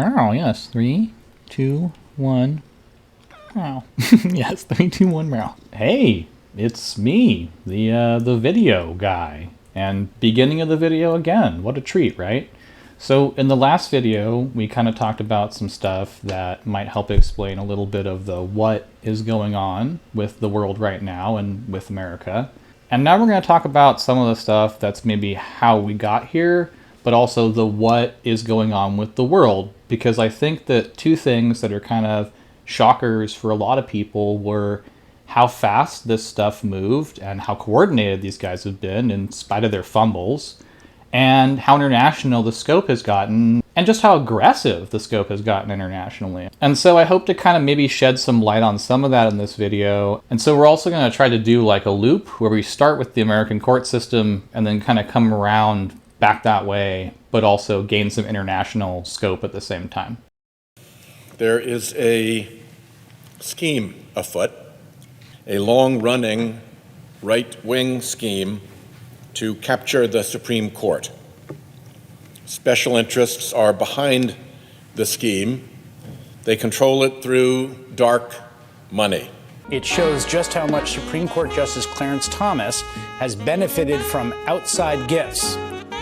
Oh, yes. 3, 2, 1. Meow. Yes, 3, 2, 1, meow. Hey, it's me, the video guy. And beginning of the video again. What a treat, right? So in the last video, we kind of talked about some stuff that might help explain a little bit of the what is going on with the world right now and with America. And now we're going to talk about some of the stuff that's maybe how we got here, but also the what is going on with the world. Because I think that two things that are kind of shockers for a lot of people were how fast this stuff moved and how coordinated these guys have been in spite of their fumbles, and how international the scope has gotten, and just how aggressive the scope has gotten internationally. And so I hope to kind of maybe shed some light on some of that in this video. And so we're also going to try to do like a loop where we start with the American court system and then kind of come around back that way, but also gain some international scope at the same time. There is a scheme afoot, a long-running right-wing scheme to capture the Supreme Court. Special interests are behind the scheme. They control it through dark money. It shows just how much Supreme Court Justice Clarence Thomas has benefited from outside gifts.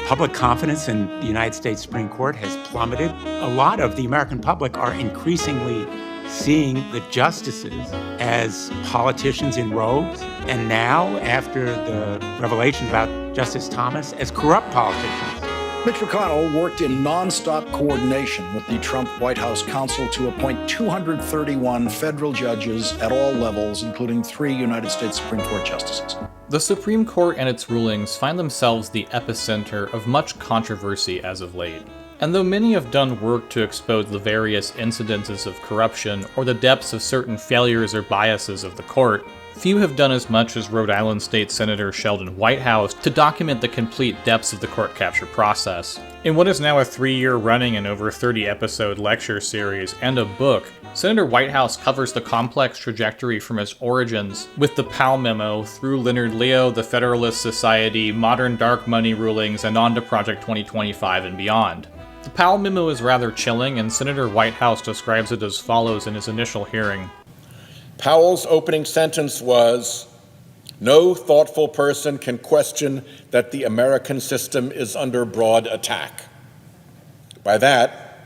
Public confidence in the United States Supreme Court has plummeted. A lot of the American public are increasingly seeing the justices as politicians in robes, and now, after the revelation about Justice Thomas, as corrupt politicians. Mitch McConnell worked in nonstop coordination with the Trump White House counsel to appoint 231 federal judges at all levels, including 3 United States Supreme Court justices. The Supreme Court and its rulings find themselves the epicenter of much controversy as of late. And though many have done work to expose the various incidences of corruption or the depths of certain failures or biases of the court, few have done as much as Rhode Island State Senator Sheldon Whitehouse to document the complete depths of the court capture process. In what is now a 3-year running and over 30-episode lecture series and a book, Senator Whitehouse covers the complex trajectory from its origins with the Powell Memo through Leonard Leo, the Federalist Society, modern dark money rulings, and on to Project 2025 and beyond. The Powell Memo is rather chilling, and Senator Whitehouse describes it as follows in his initial hearing. Powell's opening sentence was, "No thoughtful person can question that the American system is under broad attack." By that,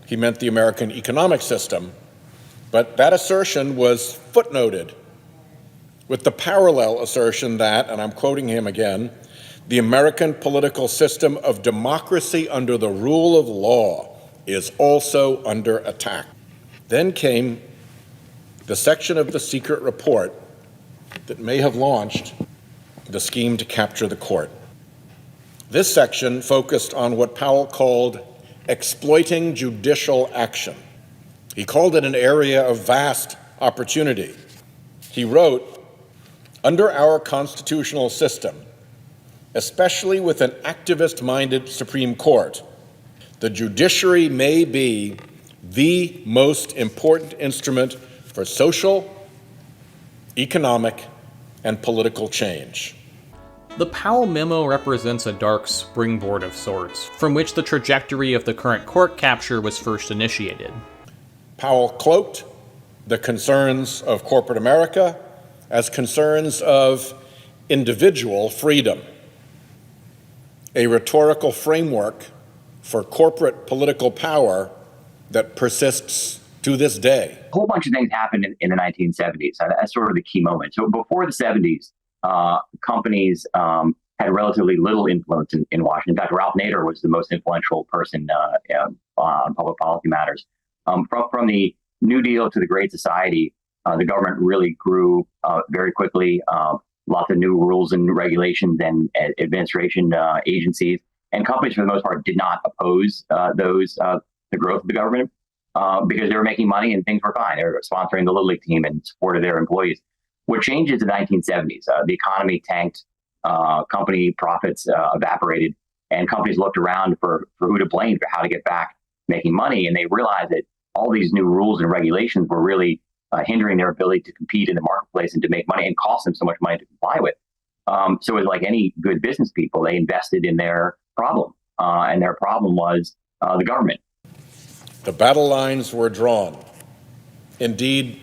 he meant the American economic system, but that assertion was footnoted with the parallel assertion that, and I'm quoting him again, "the American political system of democracy under the rule of law is also under attack." Then came the section of the secret report that may have launched the scheme to capture the court. This section focused on what Powell called exploiting judicial action. He called it an area of vast opportunity. He wrote, "Under our constitutional system, especially with an activist-minded Supreme Court, the judiciary may be the most important instrument for social, economic, and political change." The Powell Memo represents a dark springboard of sorts, from which the trajectory of the current court capture was first initiated. Powell cloaked the concerns of corporate America as concerns of individual freedom, a rhetorical framework for corporate political power that persists to this day. A whole bunch of things happened in the 1970s. That's sort of the key moment. So before the 70s, companies had relatively little influence in Washington. In fact, Ralph Nader was the most influential person on public policy matters. From the New Deal to the Great Society, the government really grew very quickly. Lots of new rules and regulations and administration agencies. And companies, for the most part, did not oppose the growth of the government. Because they were making money and things were fine. They were sponsoring the Little League team and supported their employees. What changed in the 1970s? The economy tanked, company profits evaporated, and companies looked around for who to blame for how to get back making money. And they realized that all these new rules and regulations were really hindering their ability to compete in the marketplace and to make money and cost them so much money to comply with. So it's like any good business people, they invested in their problem. And their problem was the government. The battle lines were drawn. Indeed,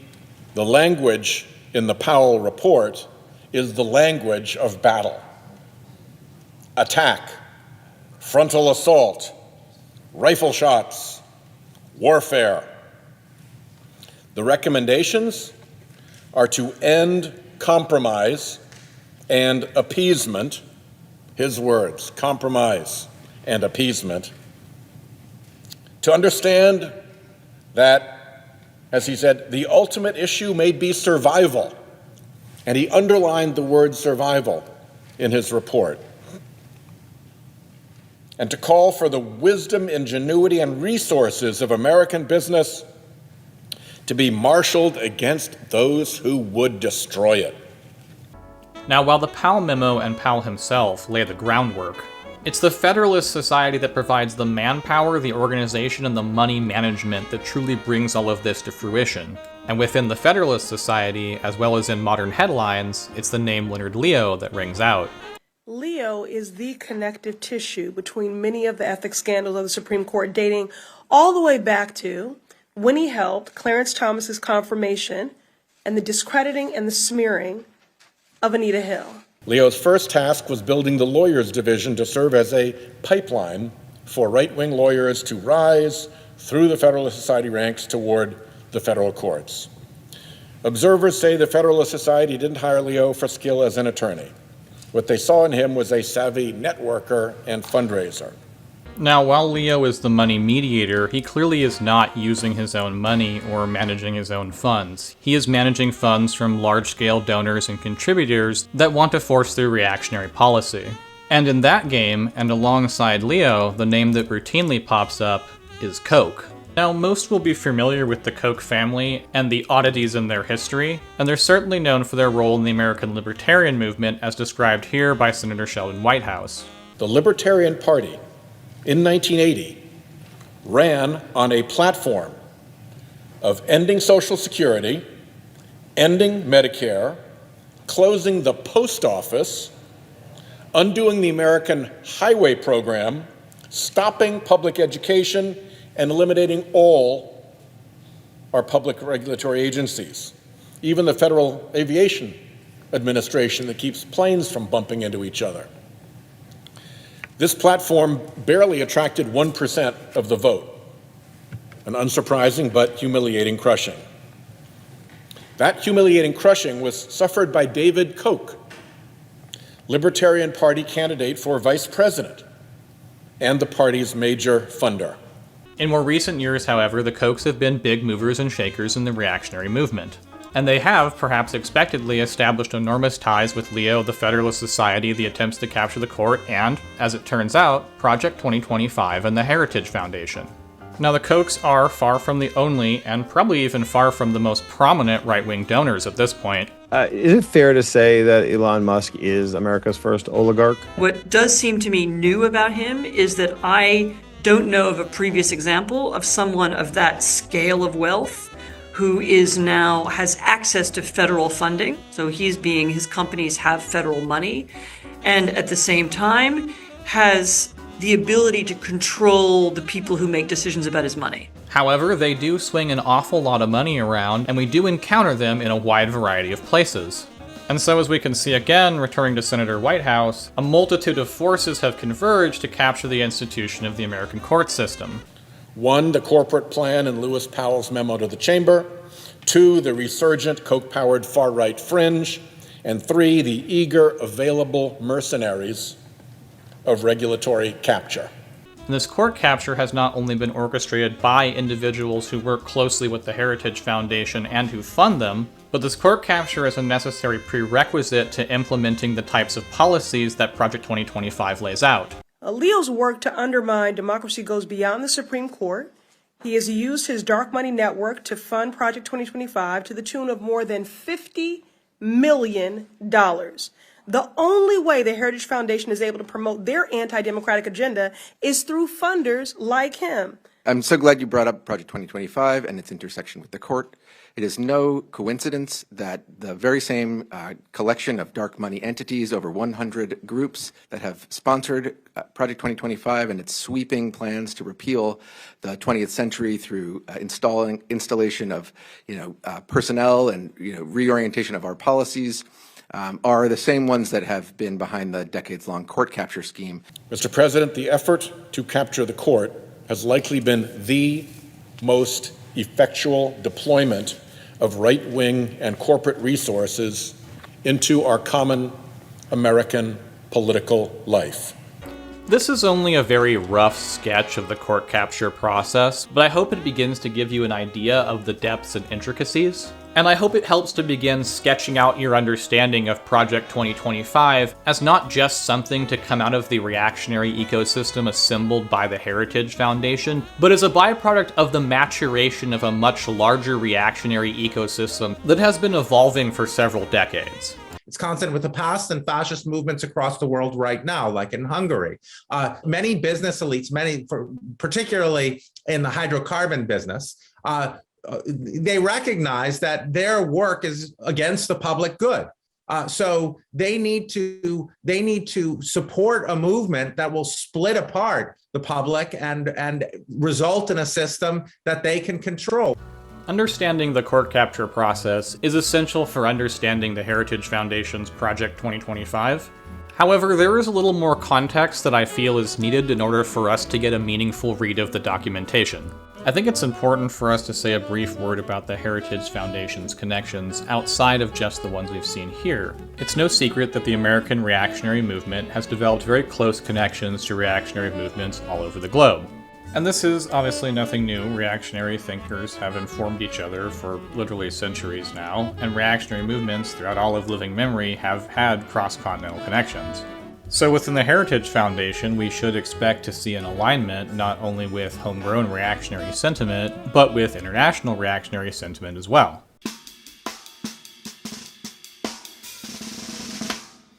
the language in the Powell report is the language of battle. Attack, frontal assault, rifle shots, warfare. The recommendations are to end compromise and appeasement, his words, compromise and appeasement, to understand that, as he said, the ultimate issue may be survival, and he underlined the word survival in his report, and to call for the wisdom, ingenuity, and resources of American business to be marshaled against those who would destroy it. Now, while the Powell memo and Powell himself lay the groundwork, it's the Federalist Society that provides the manpower, the organization, and the money management that truly brings all of this to fruition. And within the Federalist Society, as well as in modern headlines, it's the name Leonard Leo that rings out. Leo is the connective tissue between many of the ethics scandals of the Supreme Court, dating all the way back to when he helped Clarence Thomas's confirmation and the discrediting and the smearing of Anita Hill. Leo's first task was building the lawyers division to serve as a pipeline for right-wing lawyers to rise through the Federalist Society ranks toward the federal courts. Observers say the Federalist Society didn't hire Leo for skill as an attorney. What they saw in him was a savvy networker and fundraiser. Now, while Leo is the money mediator, he clearly is not using his own money or managing his own funds. He is managing funds from large-scale donors and contributors that want to force through reactionary policy. And in that game, and alongside Leo, the name that routinely pops up is Koch. Now, most will be familiar with the Koch family and the oddities in their history, and they're certainly known for their role in the American libertarian movement as described here by Senator Sheldon Whitehouse. The Libertarian Party in 1980 ran on a platform of ending Social Security, ending Medicare, closing the post office, undoing the American highway program, stopping public education, and eliminating all our public regulatory agencies, even the Federal Aviation Administration that keeps planes from bumping into each other. This platform barely attracted 1% of the vote, an unsurprising but humiliating crushing. That humiliating crushing was suffered by David Koch, Libertarian Party candidate for vice president and the party's major funder. In more recent years, however, the Kochs have been big movers and shakers in the reactionary movement. And they have, perhaps expectedly, established enormous ties with Leo, the Federalist Society, the attempts to capture the court, and, as it turns out, Project 2025 and the Heritage Foundation. Now, the Kochs are far from the only, and probably even far from the most prominent right-wing donors at this point. Is it fair to say that Elon Musk is America's first oligarch? What does seem to me new about him is that I don't know of a previous example of someone of that scale of wealth who is now has access to federal funding. So his companies have federal money, and at the same time has the ability to control the people who make decisions about his money. However, they do swing an awful lot of money around, and we do encounter them in a wide variety of places. And so, as we can see again, returning to Senator Whitehouse, a multitude of forces have converged to capture the institution of the American court system. 1, the corporate plan in Lewis Powell's memo to the chamber. 2, the resurgent Koch-powered far-right fringe. And 3, the eager, available mercenaries of regulatory capture. And this court capture has not only been orchestrated by individuals who work closely with the Heritage Foundation and who fund them, but this court capture is a necessary prerequisite to implementing the types of policies that Project 2025 lays out. Leo's work to undermine democracy goes beyond the Supreme Court. He has used his dark money network to fund Project 2025 to the tune of more than $50 million. The only way the Heritage Foundation is able to promote their anti-democratic agenda is through funders like him. I'm so glad you brought up Project 2025 and its intersection with the court. It is no coincidence that the very same collection of dark money entities, over 100 groups that have sponsored Project 2025 and its sweeping plans to repeal the 20th century through installation of personnel and reorientation of our policies, are the same ones that have been behind the decades-long court capture scheme. Mr. President, the effort to capture the court has likely been the most effectual deployment of right-wing and corporate resources into our common American political life. This is only a very rough sketch of the court capture process, but I hope it begins to give you an idea of the depths and intricacies. And I hope it helps to begin sketching out your understanding of Project 2025 as not just something to come out of the reactionary ecosystem assembled by the Heritage Foundation, but as a byproduct of the maturation of a much larger reactionary ecosystem that has been evolving for several decades. It's consonant with the past and fascist movements across the world right now, like in Hungary. Many business elites, particularly in the hydrocarbon business, they recognize that their work is against the public good. So they need to support a movement that will split apart the public and result in a system that they can control. Understanding the court capture process is essential for understanding the Heritage Foundation's Project 2025. However, there is a little more context that I feel is needed in order for us to get a meaningful read of the documentation. I think it's important for us to say a brief word about the Heritage Foundation's connections outside of just the ones we've seen here. It's no secret that the American reactionary movement has developed very close connections to reactionary movements all over the globe. And this is obviously nothing new. Reactionary thinkers have informed each other for literally centuries now, and reactionary movements throughout all of living memory have had cross-continental connections. So within the Heritage Foundation, we should expect to see an alignment not only with homegrown reactionary sentiment, but with international reactionary sentiment as well.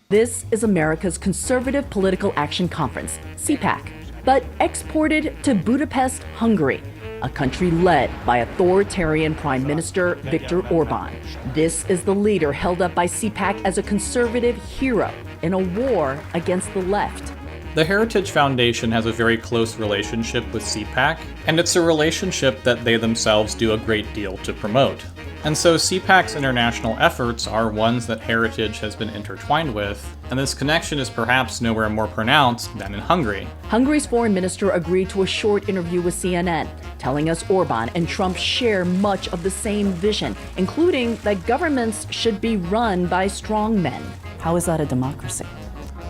This is America's Conservative Political Action Conference, CPAC, but exported to Budapest, Hungary, a country led by authoritarian Prime Minister Viktor Orban. This is the leader held up by CPAC as a conservative hero in a war against the left. The Heritage Foundation has a very close relationship with CPAC, and it's a relationship that they themselves do a great deal to promote. And so CPAC's international efforts are ones that Heritage has been intertwined with, and this connection is perhaps nowhere more pronounced than in Hungary. Hungary's foreign minister agreed to a short interview with CNN, telling us Orban and Trump share much of the same vision, including that governments should be run by strong men. How is that a democracy?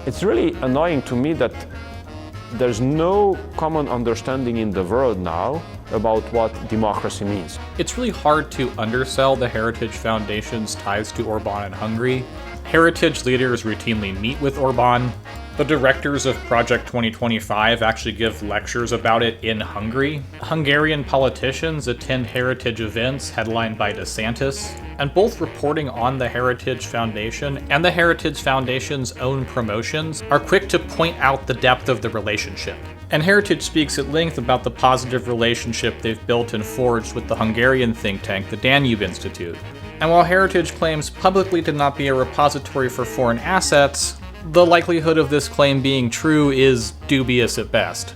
It's really annoying to me that there's no common understanding in the world now about what democracy means. It's really hard to undersell the Heritage Foundation's ties to Orban in Hungary. Heritage leaders routinely meet with Orban. The directors of Project 2025 actually give lectures about it in Hungary. Hungarian politicians attend Heritage events headlined by DeSantis, and both reporting on the Heritage Foundation and the Heritage Foundation's own promotions are quick to point out the depth of the relationship. And Heritage speaks at length about the positive relationship they've built and forged with the Hungarian think tank, the Danube Institute. And while Heritage claims publicly to not be a repository for foreign assets, the likelihood of this claim being true is dubious at best.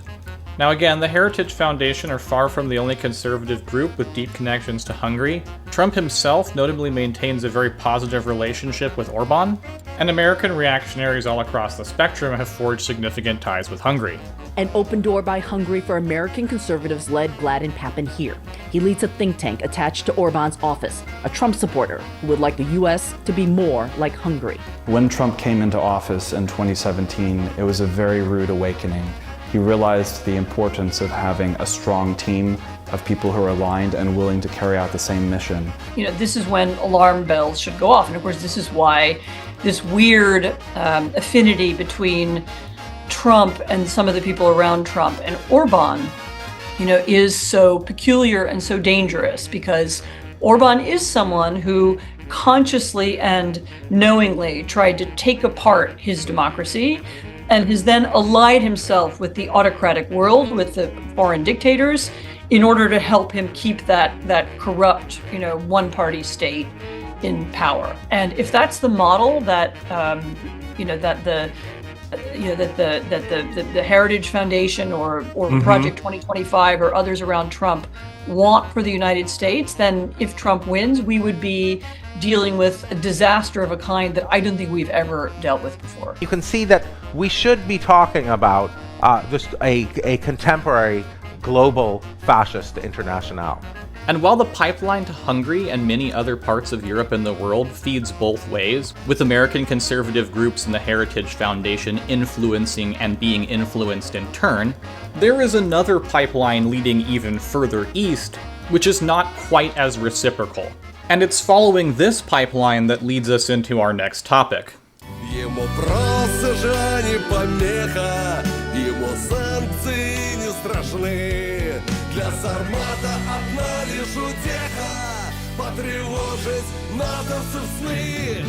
Now again, the Heritage Foundation are far from the only conservative group with deep connections to Hungary. Trump himself notably maintains a very positive relationship with Orban, and American reactionaries all across the spectrum have forged significant ties with Hungary. An open door by Hungary for American conservatives led Gladden Pappin here. He leads a think tank attached to Orban's office, a Trump supporter who would like the U.S. to be more like Hungary. When Trump came into office in 2017, it was a very rude awakening. He realized the importance of having a strong team of people who are aligned and willing to carry out the same mission. You know, this is when alarm bells should go off. And of course, this is why this weird affinity between Trump and some of the people around Trump and Orban, you know, is so peculiar and so dangerous, because Orban is someone who consciously and knowingly tried to take apart his democracy and has then allied himself with the autocratic world, with the foreign dictators, in order to help him keep that corrupt, one-party state in power. And if that's the model that the Heritage Foundation or Project 2025 or others around Trump want for the United States, then if Trump wins, we would be dealing with a disaster of a kind that I don't think we've ever dealt with before. You can see that we should be talking about just a contemporary global fascist international. And while the pipeline to Hungary and many other parts of Europe and the world feeds both ways, with American conservative groups and the Heritage Foundation influencing and being influenced in turn, there is another pipeline leading even further east, which is not quite as reciprocal. And it's following this pipeline that leads us into our next topic. Для Сармата одна лишь утеха потревожить натовцев сны.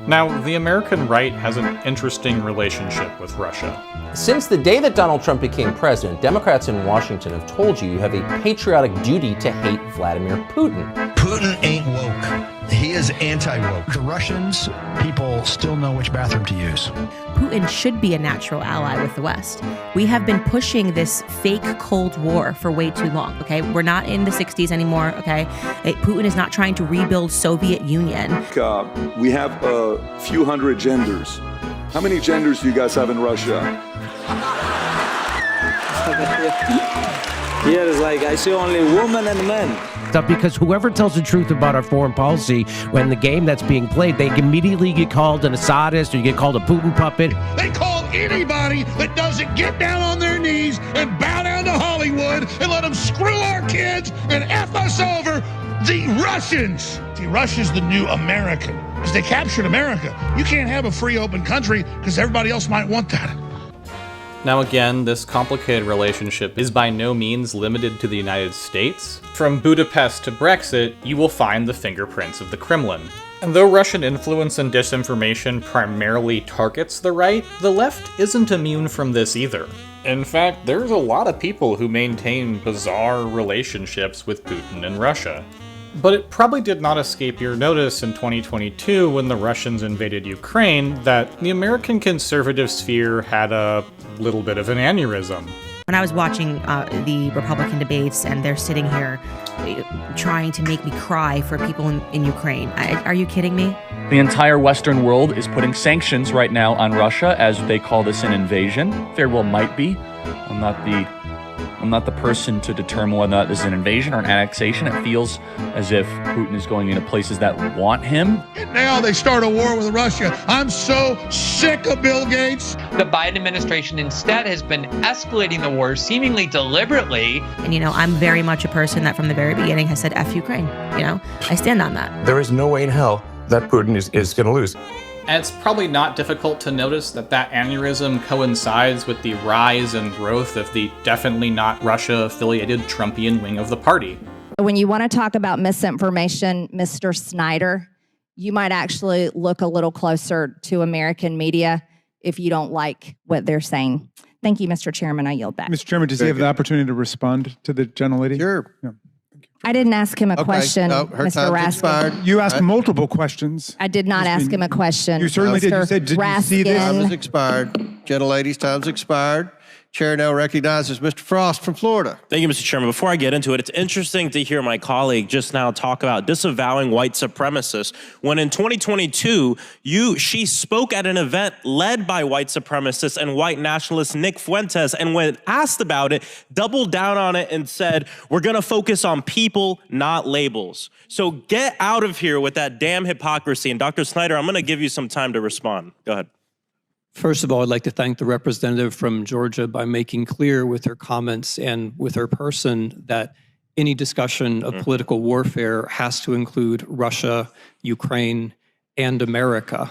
Now, the American right has an interesting relationship with Russia. Since the day that Donald Trump became president, Democrats in Washington have told you have a patriotic duty to hate Vladimir Putin. Putin ain't woke. He is anti-woke. The Russians, people still know which bathroom to use. Putin should be a natural ally with the West. We have been pushing this fake Cold War for way too long, okay? We're not in the 60s anymore, okay? Putin is not trying to rebuild Soviet Union. We have a few hundred genders. How many genders do you guys have in Russia? Yeah, it's like I see only women and men. Because whoever tells the truth about our foreign policy, when the game that's being played, they immediately get called an Assadist or you get called a Putin puppet. They call anybody that doesn't get down on their knees and bow down to Hollywood and let them screw our kids and F us over, the Russians. See, Russia's the new American because they captured America. You can't have a free, open country because everybody else might want that. Now again, this complicated relationship is by no means limited to the United States. From Budapest to Brexit, you will find the fingerprints of the Kremlin. And though Russian influence and disinformation primarily targets the right, the left isn't immune from this either. In fact, there's a lot of people who maintain bizarre relationships with Putin and Russia. But it probably did not escape your notice in 2022 when the Russians invaded Ukraine that the American conservative sphere had a little bit of an aneurysm. When I was watching the Republican debates and they're sitting here trying to make me cry for people in Ukraine, are you kidding me? The entire Western world is putting sanctions right now on Russia as they call this an invasion. Very well might be. I'm not the person to determine whether or not this is an invasion or an annexation. It feels as if Putin is going into places that want him. And now they start a war with Russia. I'm so sick of Bill Gates. The Biden administration instead has been escalating the war seemingly deliberately. And, I'm very much a person that from the very beginning has said, F Ukraine. I stand on that. There is no way in hell that Putin is going to lose. And it's probably not difficult to notice that aneurysm coincides with the rise and growth of the definitely not Russia-affiliated Trumpian wing of the party. When you want to talk about misinformation, Mr. Snyder, you might actually look a little closer to American media if you don't like what they're saying. Thank you, Mr. Chairman. I yield back. Mr. Chairman, does he have the opportunity to respond to the gentlelady? Sure. Yeah. I didn't ask him a question, No, her Mr. time's Raskin. expired. You asked multiple questions. I did not ask him a question. You certainly did. You said, did you see this? Time has expired. Gentlelady's time's expired. Chair now recognizes Mr. Frost from Florida. Thank you, Mr. Chairman. Before I get into it, it's interesting to hear my colleague just now talk about disavowing white supremacists when in 2022, she spoke at an event led by white supremacists and white nationalist Nick Fuentes, and when asked about it, doubled down on it and said, we're going to focus on people, not labels. So get out of here with that damn hypocrisy. And Dr. Snyder, I'm going to give you some time to respond. Go ahead. First of all, I'd like to thank the representative from Georgia by making clear with her comments and with her person that any discussion of political warfare has to include Russia, Ukraine, and America.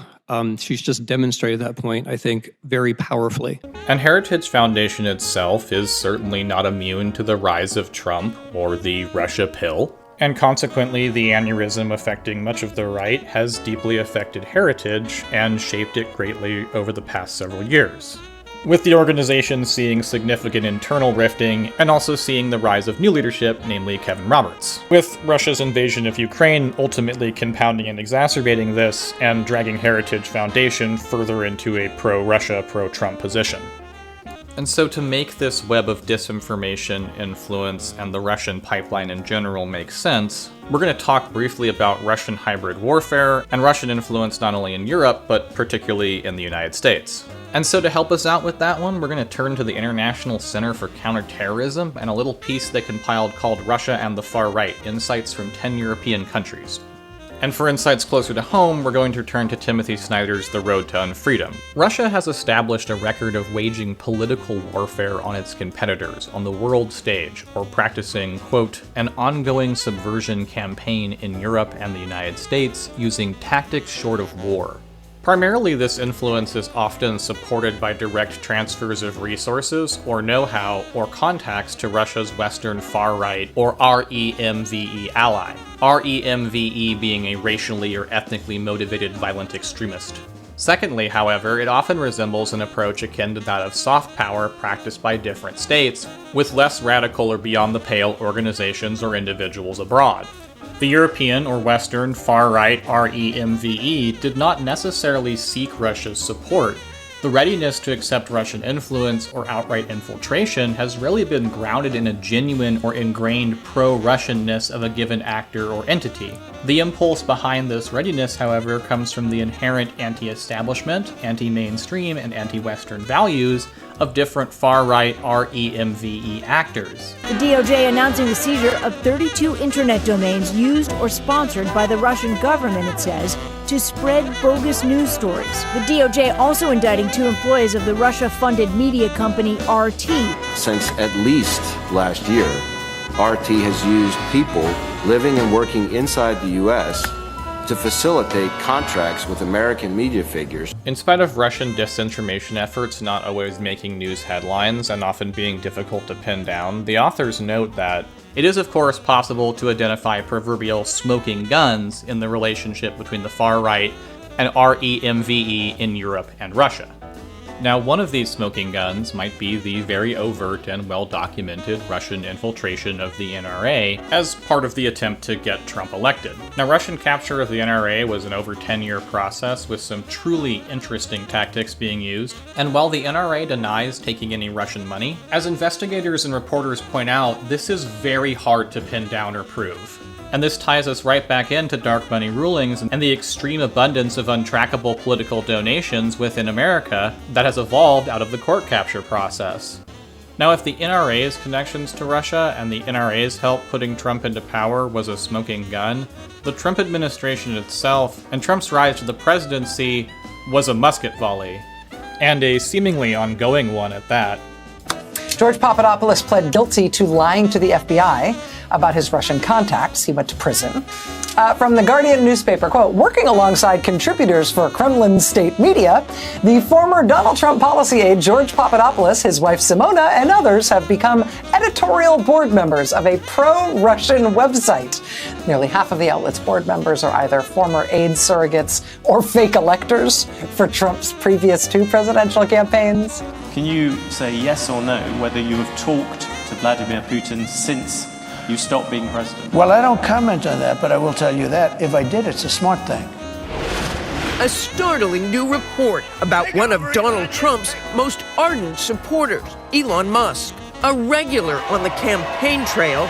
She's just demonstrated that point, I think, very powerfully. And Heritage Foundation itself is certainly not immune to the rise of Trump or the Russia pill. And consequently, the aneurysm affecting much of the right has deeply affected heritage and shaped it greatly over the past several years, with the organization seeing significant internal rifting and also seeing the rise of new leadership, namely Kevin Roberts, with Russia's invasion of Ukraine ultimately compounding and exacerbating this and dragging Heritage Foundation further into a pro-Russia, pro-Trump position. And so to make this web of disinformation, influence, and the Russian pipeline in general make sense, we're going to talk briefly about Russian hybrid warfare and Russian influence not only in Europe, but particularly in the United States. And so to help us out with that one, we're going to turn to the International Center for Counterterrorism and a little piece they compiled called Russia and the Far Right, Insights from 10 European Countries. And for insights closer to home, we're going to turn to Timothy Snyder's The Road to Unfreedom. Russia has established a record of waging political warfare on its competitors on the world stage, or practicing, quote, an ongoing subversion campaign in Europe and the United States using tactics short of war. Primarily, this influence is often supported by direct transfers of resources or know-how or contacts to Russia's Western far-right or REMVE ally. REMVE being a racially or ethnically motivated violent extremist. Secondly, however, it often resembles an approach akin to that of soft power practiced by different states, with less radical or beyond-the-pale organizations or individuals abroad. The European or Western far-right REMVE did not necessarily seek Russia's support. The readiness to accept Russian influence or outright infiltration has really been grounded in a genuine or ingrained pro-Russianness of a given actor or entity. The impulse behind this readiness, however, comes from the inherent anti-establishment, anti-mainstream, and anti-Western values of different far-right REMVE actors. The DOJ announcing the seizure of 32 internet domains used or sponsored by the Russian government, it says, to spread bogus news stories. The DOJ also indicting 2 employees of the Russia-funded media company RT. Since at least last year, RT has used people living and working inside the U.S. to facilitate contracts with American media figures. In spite of Russian disinformation efforts not always making news headlines and often being difficult to pin down, the authors note that it is of course possible to identify proverbial smoking guns in the relationship between the far right and REMVE in Europe and Russia. Now, one of these smoking guns might be the very overt and well-documented Russian infiltration of the NRA as part of the attempt to get Trump elected. Now, Russian capture of the NRA was an over 10-year process with some truly interesting tactics being used. And while the NRA denies taking any Russian money, as investigators and reporters point out, this is very hard to pin down or prove. And this ties us right back into dark money rulings and the extreme abundance of untrackable political donations within America that has evolved out of the court capture process. Now, if the NRA's connections to Russia and the NRA's help putting Trump into power was a smoking gun, the Trump administration itself and Trump's rise to the presidency was a musket volley, and a seemingly ongoing one at that. George Papadopoulos pled guilty to lying to the FBI about his Russian contacts. He went to prison. From the Guardian newspaper, quote, working alongside contributors for Kremlin state media, the former Donald Trump policy aide George Papadopoulos, his wife Simona, and others have become editorial board members of a pro-Russian website. Nearly half of the outlet's board members are either former aide surrogates or fake electors for Trump's previous 2 presidential campaigns. Can you say yes or no whether you have talked to Vladimir Putin since you stopped being president? Well, I don't comment on that, but I will tell you that if I did, it's a smart thing. A startling new report about one of Donald Trump's most ardent supporters, Elon Musk, a regular on the campaign trail,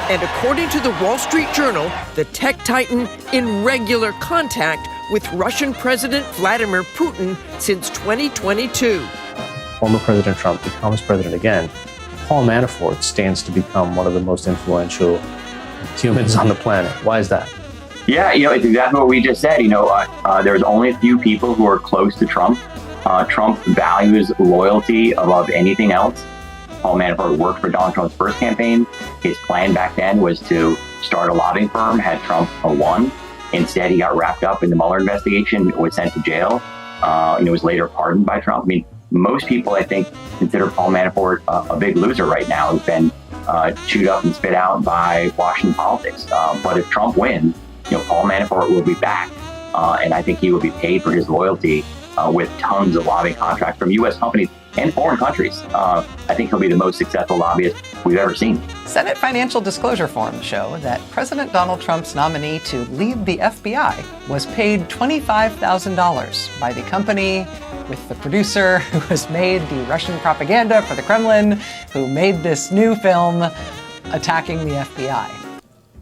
and according to the Wall Street Journal, the tech titan in regular contact with Russian President Vladimir Putin since 2022. Former President Trump becomes president again, Paul Manafort stands to become one of the most influential humans on the planet. Why is that? Yeah, it's exactly what we just said. There's only a few people who are close to Trump. Trump values loyalty above anything else. Paul Manafort worked for Donald Trump's first campaign. His plan back then was to start a lobbying firm had Trump won. Instead, he got wrapped up in the Mueller investigation, was sent to jail, and was later pardoned by Trump. I mean, most people, I think, consider Paul Manafort a big loser right now. He's been chewed up and spit out by Washington politics. But if Trump wins, Paul Manafort will be back, and I think he will be paid for his loyalty with tons of lobbying contracts from U.S. companies and foreign countries. I think he'll be the most successful lobbyist we've ever seen. Senate financial disclosure forms show that President Donald Trump's nominee to lead the FBI was paid $25,000 by the company with the producer who has made the Russian propaganda for the Kremlin, who made this new film attacking the FBI.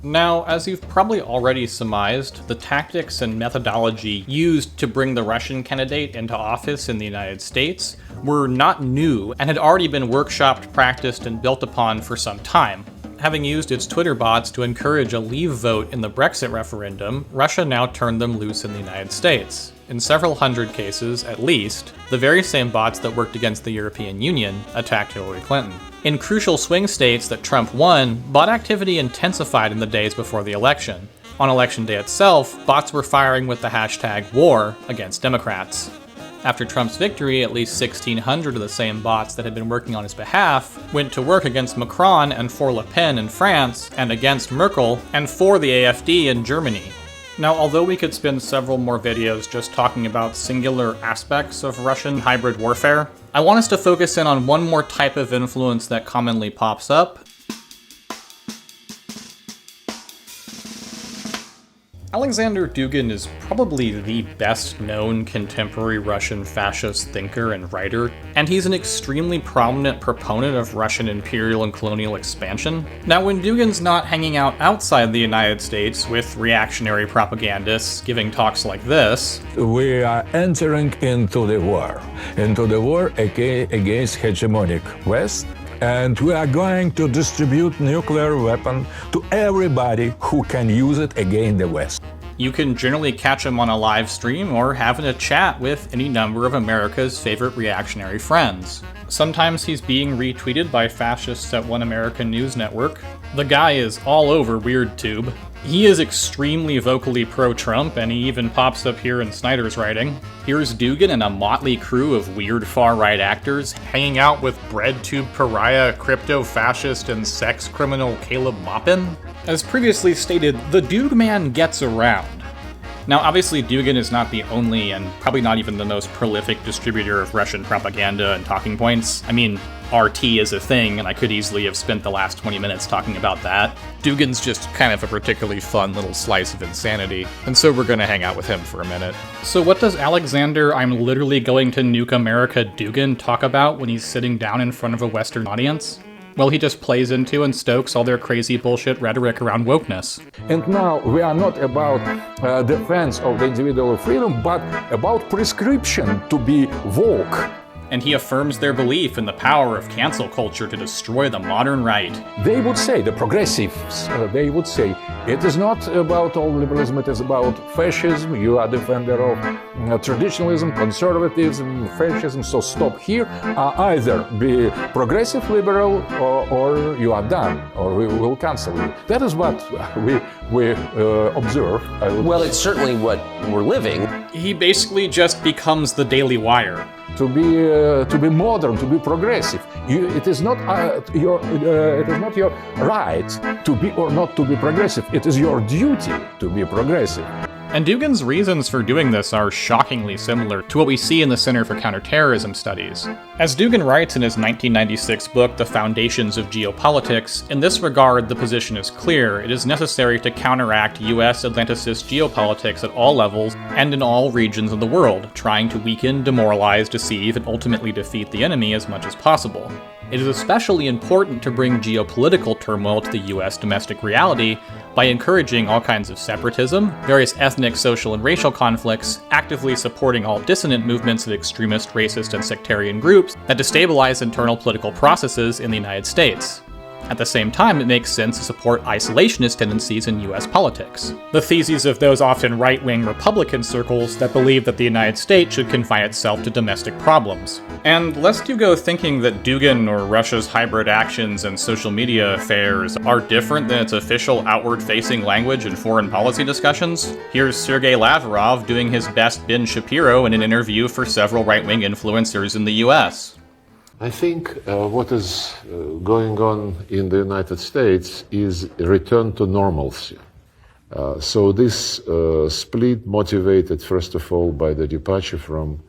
Now, as you've probably already surmised, the tactics and methodology used to bring the Russian candidate into office in the United States were not new and had already been workshopped, practiced, and built upon for some time. Having used its Twitter bots to encourage a leave vote in the Brexit referendum, Russia now turned them loose in the United States. In several hundred cases, at least, the very same bots that worked against the European Union attacked Hillary Clinton. In crucial swing states that Trump won, bot activity intensified in the days before the election. On election day itself, bots were firing with the hashtag war against Democrats. After Trump's victory, at least 1,600 of the same bots that had been working on his behalf went to work against Macron and for Le Pen in France, and against Merkel, and for the AfD in Germany. Now, although we could spend several more videos just talking about singular aspects of Russian hybrid warfare, I want us to focus in on one more type of influence that commonly pops up. Alexander Dugin is probably the best known contemporary Russian fascist thinker and writer, and he's an extremely prominent proponent of Russian imperial and colonial expansion. Now, when Dugin's not hanging out outside the United States with reactionary propagandists giving talks like this, we are entering into the war against hegemonic West. And we are going to distribute nuclear weapon to everybody who can use it against the West. You can generally catch him on a live stream or having a chat with any number of America's favorite reactionary friends. Sometimes he's being retweeted by fascists at One American News Network. The guy is all over WeirdTube. He is extremely vocally pro-Trump, and he even pops up here in Snyder's writing. Here's Dugin and a motley crew of weird far-right actors hanging out with breadtube pariah, crypto-fascist, and sex criminal Caleb Maupin. As previously stated, the Dude Man gets around. Now, obviously, Dugin is not the only, and probably not even the most prolific distributor of Russian propaganda and talking points. I mean, RT is a thing, and I could easily have spent the last 20 minutes talking about that. Dugin's just kind of a particularly fun little slice of insanity, and so we're gonna hang out with him for a minute. So what does Alexander I'm literally going to nuke America Dugin talk about when he's sitting down in front of a Western audience? Well, he just plays into and stokes all their crazy bullshit rhetoric around wokeness. And now we are not about defense of the individual freedom, but about prescription to be woke. And he affirms their belief in the power of cancel culture to destroy the modern right. They would say, the progressives, they would say, it is not about all liberalism, it is about fascism. You are a defender of traditionalism, conservatism, fascism, so stop here. Either be progressive liberal or you are done, or we will cancel you. That is what we observe. Well, it's certainly what we're living. He basically just becomes the Daily Wire. To be modern, to be progressive, it is not your right to be or not to be progressive. It is your duty to be progressive. And Dugin's reasons for doing this are shockingly similar to what we see in the Center for Counterterrorism Studies. As Dugin writes in his 1996 book, The Foundations of Geopolitics, in this regard, the position is clear. It is necessary to counteract U.S. Atlanticist geopolitics at all levels and in all regions of the world, trying to weaken, demoralize, deceive, and ultimately defeat the enemy as much as possible. It is especially important to bring geopolitical turmoil to the U.S. domestic reality by encouraging all kinds of separatism, various ethnic, social, and racial conflicts, actively supporting all dissonant movements of extremist, racist, and sectarian groups that destabilize internal political processes in the United States. At the same time, it makes sense to support isolationist tendencies in US politics. The theses of those often right-wing Republican circles that believe that the United States should confine itself to domestic problems. And lest you go thinking that Dugin or Russia's hybrid actions and social media affairs are different than its official outward-facing language in foreign policy discussions, here's Sergei Lavrov doing his best Ben Shapiro in an interview for several right-wing influencers in the US. I think what is going on in the United States is a return to normalcy. So this split motivated, first of all, by the departure from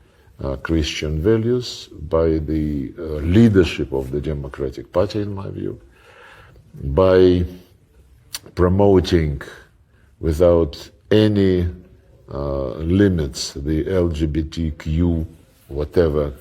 Christian values, by the leadership of the Democratic Party, in my view, by promoting without any limits the LGBTQ, whatever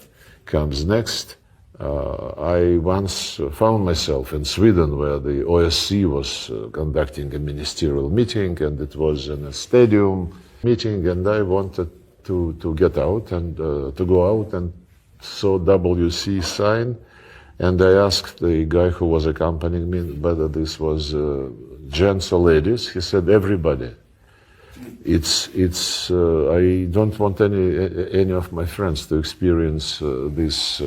comes next. I once found myself in Sweden where the OSCE was conducting a ministerial meeting, and it was in a stadium meeting, and I wanted to get out and to go out and saw WC sign, and I asked the guy who was accompanying me whether this was gents or ladies. He said everybody. I don't want any of my friends to experience this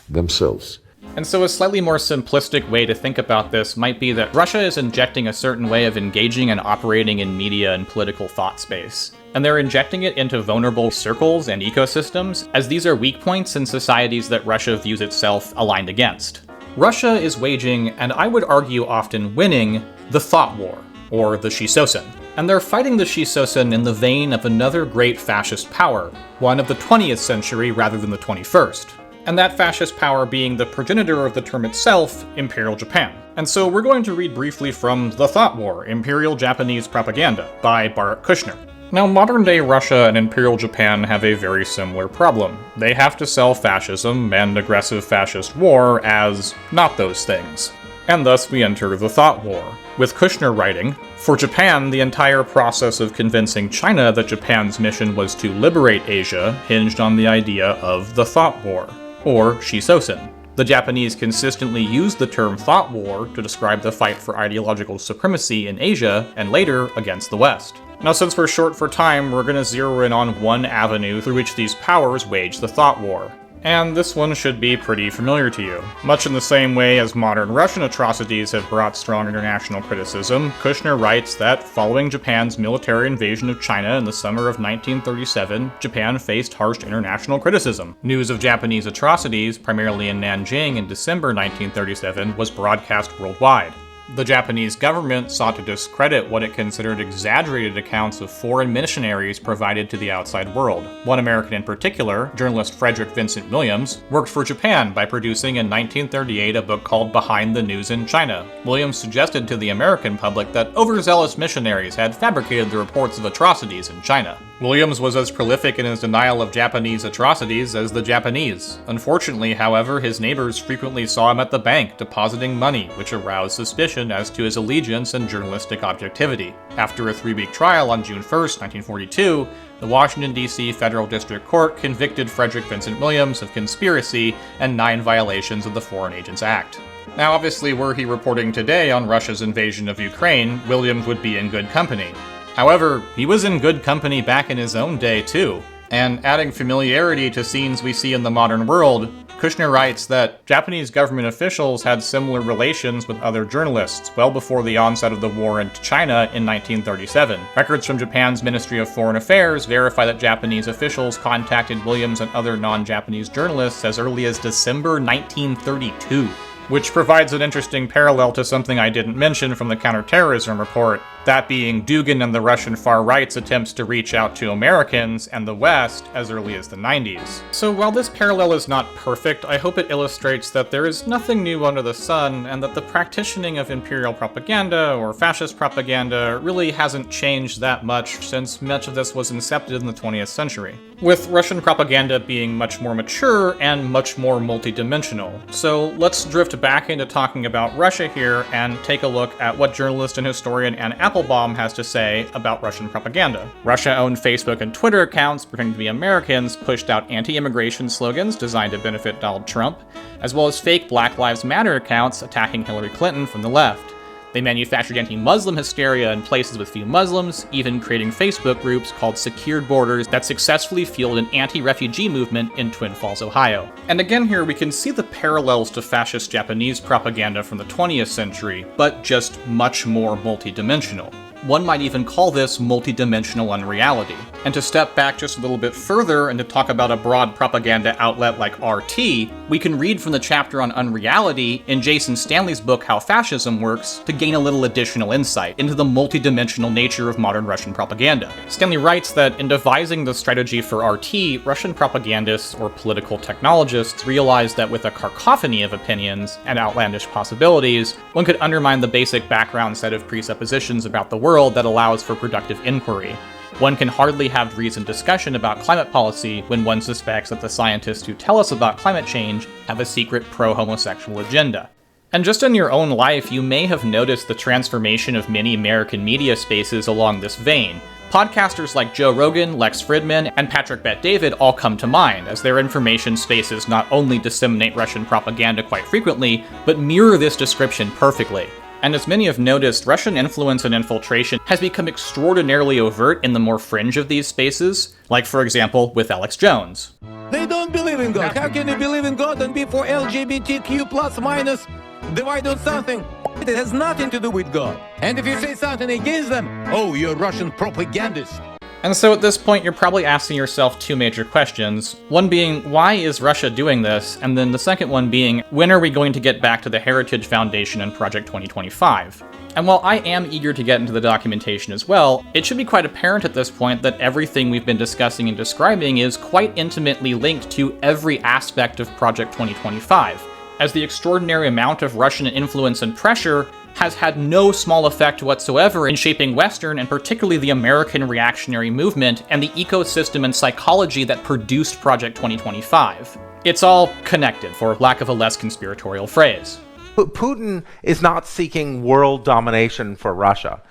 themselves. And so a slightly more simplistic way to think about this might be that Russia is injecting a certain way of engaging and operating in media and political thought space. And they're injecting it into vulnerable circles and ecosystems, as these are weak points in societies that Russia views itself aligned against. Russia is waging, and I would argue often winning, the thought war, or the Shisosen. And they're fighting the Shisosen in the vein of another great fascist power, one of the 20th century rather than the 21st. And that fascist power being the progenitor of the term itself, Imperial Japan. And so we're going to read briefly from The Thought War, Imperial Japanese Propaganda, by Barak Kushner. Now, modern-day Russia and Imperial Japan have a very similar problem. They have to sell fascism and aggressive fascist war as not those things. And thus we enter the Thought War, with Kushner writing, "For Japan, the entire process of convincing China that Japan's mission was to liberate Asia hinged on the idea of the Thought War, or Shisosen. The Japanese consistently used the term Thought War to describe the fight for ideological supremacy in Asia, and later against the West. Now, since we're short for time, we're going to zero in on one avenue through which these powers wage the Thought War. And this one should be pretty familiar to you. Much in the same way as modern Russian atrocities have brought strong international criticism, Kushner writes that following Japan's military invasion of China in the summer of 1937, Japan faced harsh international criticism. News of Japanese atrocities, primarily in Nanjing in December 1937, was broadcast worldwide. The Japanese government sought to discredit what it considered exaggerated accounts of foreign missionaries provided to the outside world. One American in particular, journalist Frederick Vincent Williams, worked for Japan by producing in 1938 a book called Behind the News in China. Williams suggested to the American public that overzealous missionaries had fabricated the reports of atrocities in China. Williams was as prolific in his denial of Japanese atrocities as the Japanese. Unfortunately, however, his neighbors frequently saw him at the bank depositing money, which aroused suspicion as to his allegiance and journalistic objectivity. After a 3-week trial on June 1st, 1942, the Washington, D.C. Federal District Court convicted Frederick Vincent Williams of conspiracy and 9 violations of the Foreign Agents Act. Now, obviously, were he reporting today on Russia's invasion of Ukraine, Williams would be in good company. However, he was in good company back in his own day, too. And adding familiarity to scenes we see in the modern world, Kushner writes that Japanese government officials had similar relations with other journalists well before the onset of the war into China in 1937. Records from Japan's Ministry of Foreign Affairs verify that Japanese officials contacted Williams and other non-Japanese journalists as early as December 1932. Which provides an interesting parallel to something I didn't mention from the counterterrorism report, that being Dugin and the Russian far right's attempts to reach out to Americans and the West as early as the 90s. So while this parallel is not perfect, I hope it illustrates that there is nothing new under the sun, and that the practicing of imperial propaganda or fascist propaganda really hasn't changed that much since much of this was incepted in the 20th century. With Russian propaganda being much more mature and much more multidimensional. So let's drift back into talking about Russia here and take a look at what journalist and historian Ann Applebaum has to say about Russian propaganda. Russia-owned Facebook and Twitter accounts pretending to be Americans pushed out anti-immigration slogans designed to benefit Donald Trump, as well as fake Black Lives Matter accounts attacking Hillary Clinton from the left. They manufactured anti-Muslim hysteria in places with few Muslims, even creating Facebook groups called Secured Borders that successfully fueled an anti-refugee movement in Twin Falls, Ohio. And again here we can see the parallels to fascist Japanese propaganda from the 20th century, but just much more multi-dimensional. One might even call this multidimensional unreality. And to step back just a little bit further and to talk about a broad propaganda outlet like RT, we can read from the chapter on unreality in Jason Stanley's book How Fascism Works to gain a little additional insight into the multidimensional nature of modern Russian propaganda. Stanley writes that in devising the strategy for RT, Russian propagandists or political technologists realized that with a cacophony of opinions and outlandish possibilities, one could undermine the basic background set of presuppositions about the world that allows for productive inquiry. One can hardly have reasoned discussion about climate policy when one suspects that the scientists who tell us about climate change have a secret pro-homosexual agenda. And just in your own life, you may have noticed the transformation of many American media spaces along this vein. Podcasters like Joe Rogan, Lex Fridman, and Patrick Bet-David all come to mind, as their information spaces not only disseminate Russian propaganda quite frequently, but mirror this description perfectly. And as many have noticed, Russian influence and infiltration has become extraordinarily overt in the more fringe of these spaces, like for example with Alex Jones. They don't believe in God. How can you believe in God and be for LGBTQ plus minus divide on something? It has nothing to do with God. And if you say something against them, oh, you're a Russian propagandist. And so at this point, you're probably asking yourself two major questions. One being, why is Russia doing this? And then the second one being, when are we going to get back to the Heritage Foundation and Project 2025? And while I am eager to get into the documentation as well, it should be quite apparent at this point that everything we've been discussing and describing is quite intimately linked to every aspect of Project 2025, as the extraordinary amount of Russian influence and pressure has had no small effect whatsoever in shaping Western and particularly the American reactionary movement and the ecosystem and psychology that produced Project 2025. It's all connected, for lack of a less conspiratorial phrase. Putin is not seeking world domination for Russia.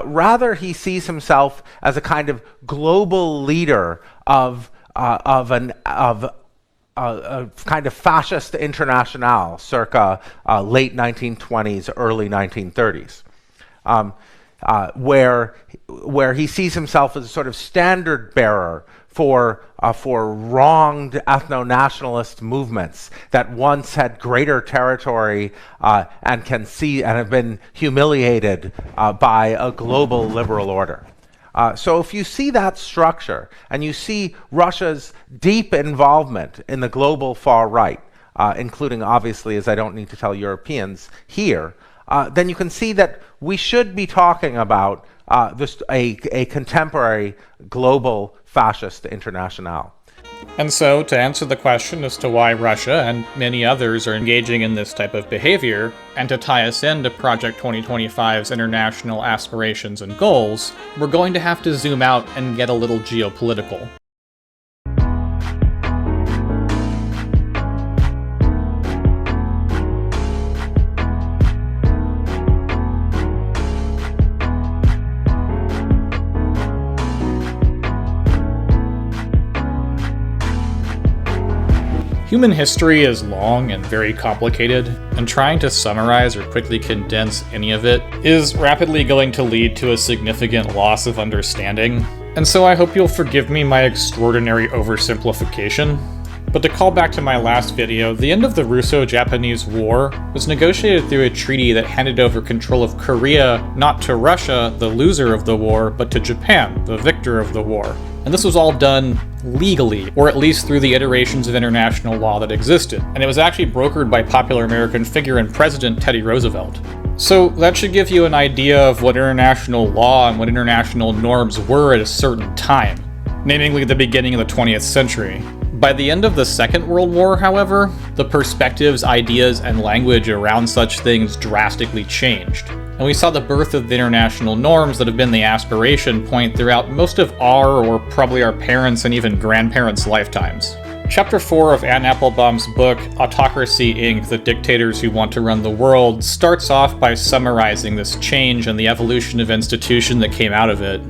Rather, he sees himself as a kind of global leader of a kind of fascist internationale circa late 1920s, early 1930s, where he sees himself as a sort of standard bearer for wronged ethno-nationalist movements that once had greater territory and have been humiliated by a global liberal order. So if you see that structure, and you see Russia's deep involvement in the global far right, including, obviously, as I don't need to tell Europeans here, then you can see that we should be talking about a contemporary global fascist internationale. And so, to answer the question as to why Russia and many others are engaging in this type of behavior, and to tie us into Project 2025's international aspirations and goals, we're going to have to zoom out and get a little geopolitical. Human history is long and very complicated, and trying to summarize or quickly condense any of it is rapidly going to lead to a significant loss of understanding. And so I hope you'll forgive me my extraordinary oversimplification. But to call back to my last video, the end of the Russo-Japanese War was negotiated through a treaty that handed over control of Korea not to Russia, the loser of the war, but to Japan, the victor of the war. And this was all done legally, or at least through the iterations of international law that existed. And it was actually brokered by popular American figure and President Teddy Roosevelt. So that should give you an idea of what international law and what international norms were at a certain time, namely the beginning of the 20th century. By the end of the Second World War, however, the perspectives, ideas, and language around such things drastically changed. And we saw the birth of the international norms that have been the aspiration point throughout most of our, or probably our parents' and even grandparents' lifetimes. Chapter 4 of Anne Applebaum's book, Autocracy, Inc., The Dictators Who Want to Run the World, starts off by summarizing this change and the evolution of institution that came out of it.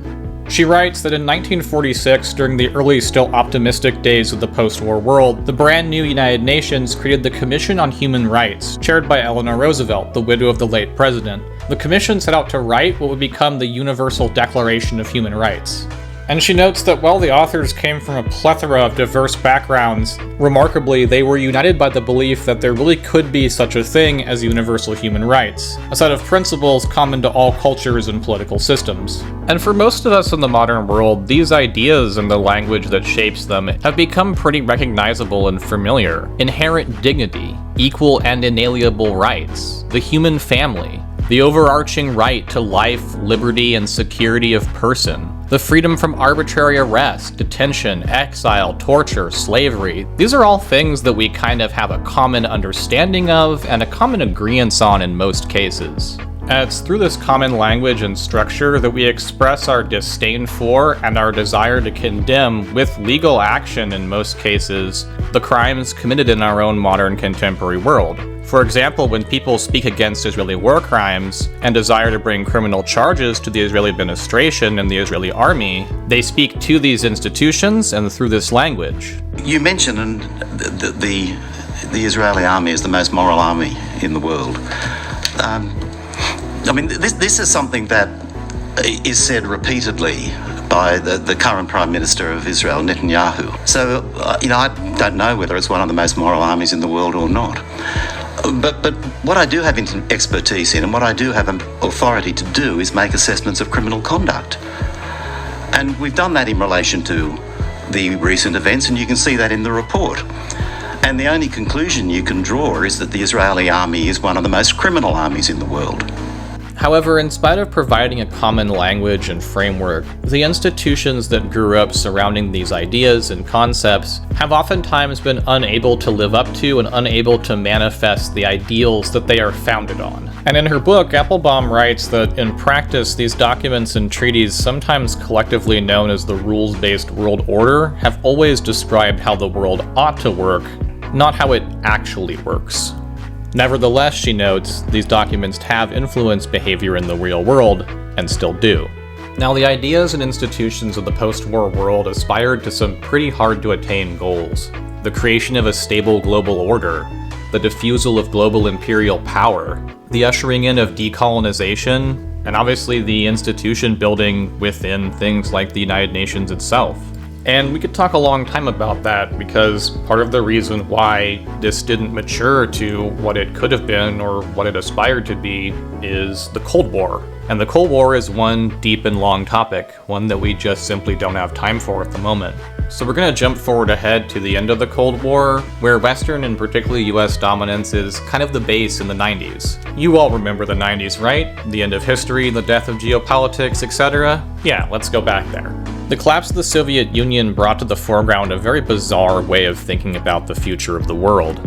She writes that in 1946, during the early, still optimistic days of the post-war world, the brand new United Nations created the Commission on Human Rights, chaired by Eleanor Roosevelt, the widow of the late president. The commission set out to write what would become the Universal Declaration of Human Rights. And she notes that while the authors came from a plethora of diverse backgrounds, remarkably, they were united by the belief that there really could be such a thing as universal human rights, a set of principles common to all cultures and political systems. And for most of us in the modern world, these ideas and the language that shapes them have become pretty recognizable and familiar. Inherent dignity, equal and inalienable rights, the human family, the overarching right to life, liberty, and security of person, the freedom from arbitrary arrest, detention, exile, torture, slavery. These are all things that we kind of have a common understanding of and a common agreement on in most cases. And it's through this common language and structure that we express our disdain for and our desire to condemn, with legal action in most cases, the crimes committed in our own modern contemporary world. For example, when people speak against Israeli war crimes and desire to bring criminal charges to the Israeli administration and the Israeli army, they speak to these institutions and through this language. You mentioned the Israeli army is the most moral army in the world. I mean, this is something that is said repeatedly by the current Prime Minister of Israel, Netanyahu. So, I don't know whether it's one of the most moral armies in the world or not. But what I do have expertise in and what I do have authority to do is make assessments of criminal conduct. And we've done that in relation to the recent events, and you can see that in the report. And the only conclusion you can draw is that the Israeli army is one of the most criminal armies in the world. However, in spite of providing a common language and framework, the institutions that grew up surrounding these ideas and concepts have oftentimes been unable to live up to and unable to manifest the ideals that they are founded on. And in her book, Applebaum writes that in practice, these documents and treaties, sometimes collectively known as the rules-based world order, have always described how the world ought to work, not how it actually works. Nevertheless, she notes, these documents have influenced behavior in the real world, and still do. Now, the ideas and institutions of the post-war world aspired to some pretty hard-to-attain goals. The creation of a stable global order, the diffusal of global imperial power, the ushering in of decolonization, and obviously the institution building within things like the United Nations itself. And we could talk a long time about that, because part of the reason why this didn't mature to what it could have been or what it aspired to be is the Cold War. And the Cold War is one deep and long topic, one that we just simply don't have time for at the moment. So we're going to jump forward ahead to the end of the Cold War, where Western and particularly US dominance is kind of the base in the 90s. You all remember the 90s, right? The end of history, the death of geopolitics, etc. Yeah, let's go back there. The collapse of the Soviet Union brought to the foreground a very bizarre way of thinking about the future of the world.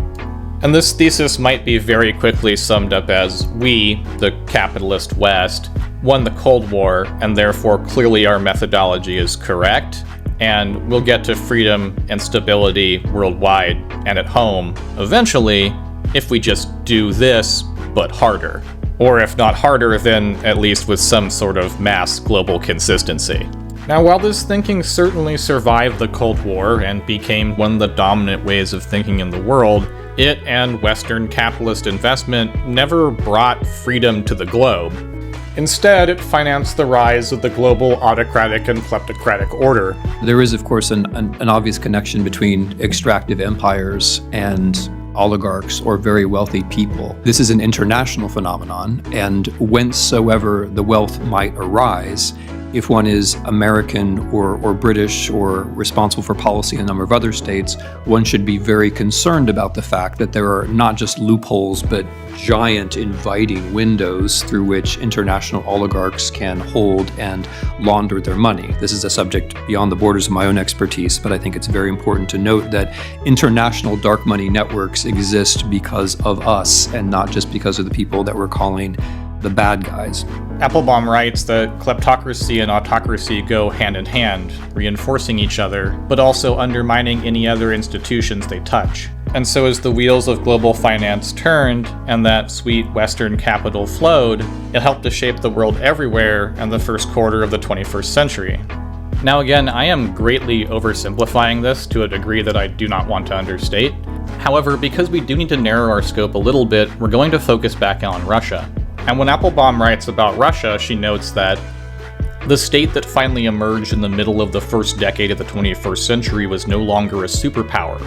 And this thesis might be very quickly summed up as we, the capitalist West, won the Cold War, and therefore clearly our methodology is correct, and we'll get to freedom and stability worldwide and at home eventually if we just do this, but harder. Or if not harder, then at least with some sort of mass global consistency. Now, while this thinking certainly survived the Cold War and became one of the dominant ways of thinking in the world, it and Western capitalist investment never brought freedom to the globe. Instead, it financed the rise of the global autocratic and kleptocratic order. There is, of course, an obvious connection between extractive empires and oligarchs or very wealthy people. This is an international phenomenon, and whencesoever the wealth might arise, if one is American or British or responsible for policy in a number of other states, one should be very concerned about the fact that there are not just loopholes, but giant inviting windows through which international oligarchs can hold and launder their money. This is a subject beyond the borders of my own expertise, but I think it's very important to note that international dark money networks exist because of us and not just because of the people that we're calling the bad guys. Applebaum writes that kleptocracy and autocracy go hand in hand, reinforcing each other, but also undermining any other institutions they touch. And so as the wheels of global finance turned and that sweet Western capital flowed, it helped to shape the world everywhere in the first quarter of the 21st century. Now again, I am greatly oversimplifying this to a degree that I do not want to understate. However, because we do need to narrow our scope a little bit, we're going to focus back on Russia. And when Applebaum writes about Russia, she notes that The state that finally emerged in the middle of the first decade of the 21st century was no longer a superpower,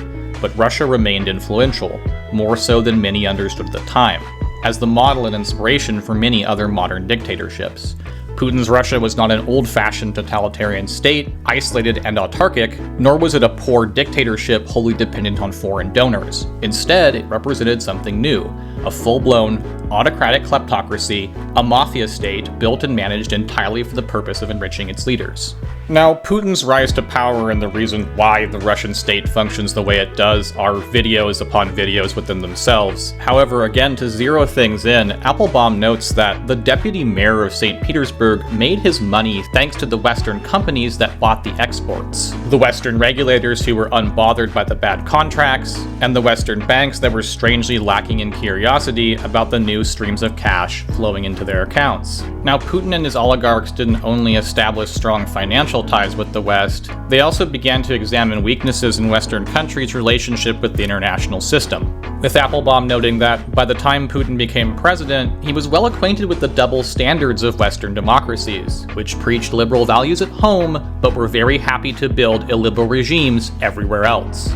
but Russia remained influential, more so than many understood at the time, as the model and inspiration for many other modern dictatorships. Putin's Russia was not an old-fashioned totalitarian state, isolated and autarkic, nor was it a poor dictatorship wholly dependent on foreign donors. Instead, it represented something new, a full-blown, autocratic kleptocracy, a mafia state built and managed entirely for the purpose of enriching its leaders. Now, Putin's rise to power and the reason why the Russian state functions the way it does are videos upon videos within themselves. However, again, to zero things in, Applebaum notes that the deputy mayor of St. Petersburg made his money thanks to the Western companies that bought the exports, the Western regulators who were unbothered by the bad contracts, and the Western banks that were strangely lacking in curiosity about the new streams of cash flowing into their accounts. Now, Putin and his oligarchs didn't only establish strong financial ties with the West, they also began to examine weaknesses in Western countries' relationship with the international system, with Applebaum noting that by the time Putin became president, he was well acquainted with the double standards of Western democracies, which preached liberal values at home, but were very happy to build illiberal regimes everywhere else.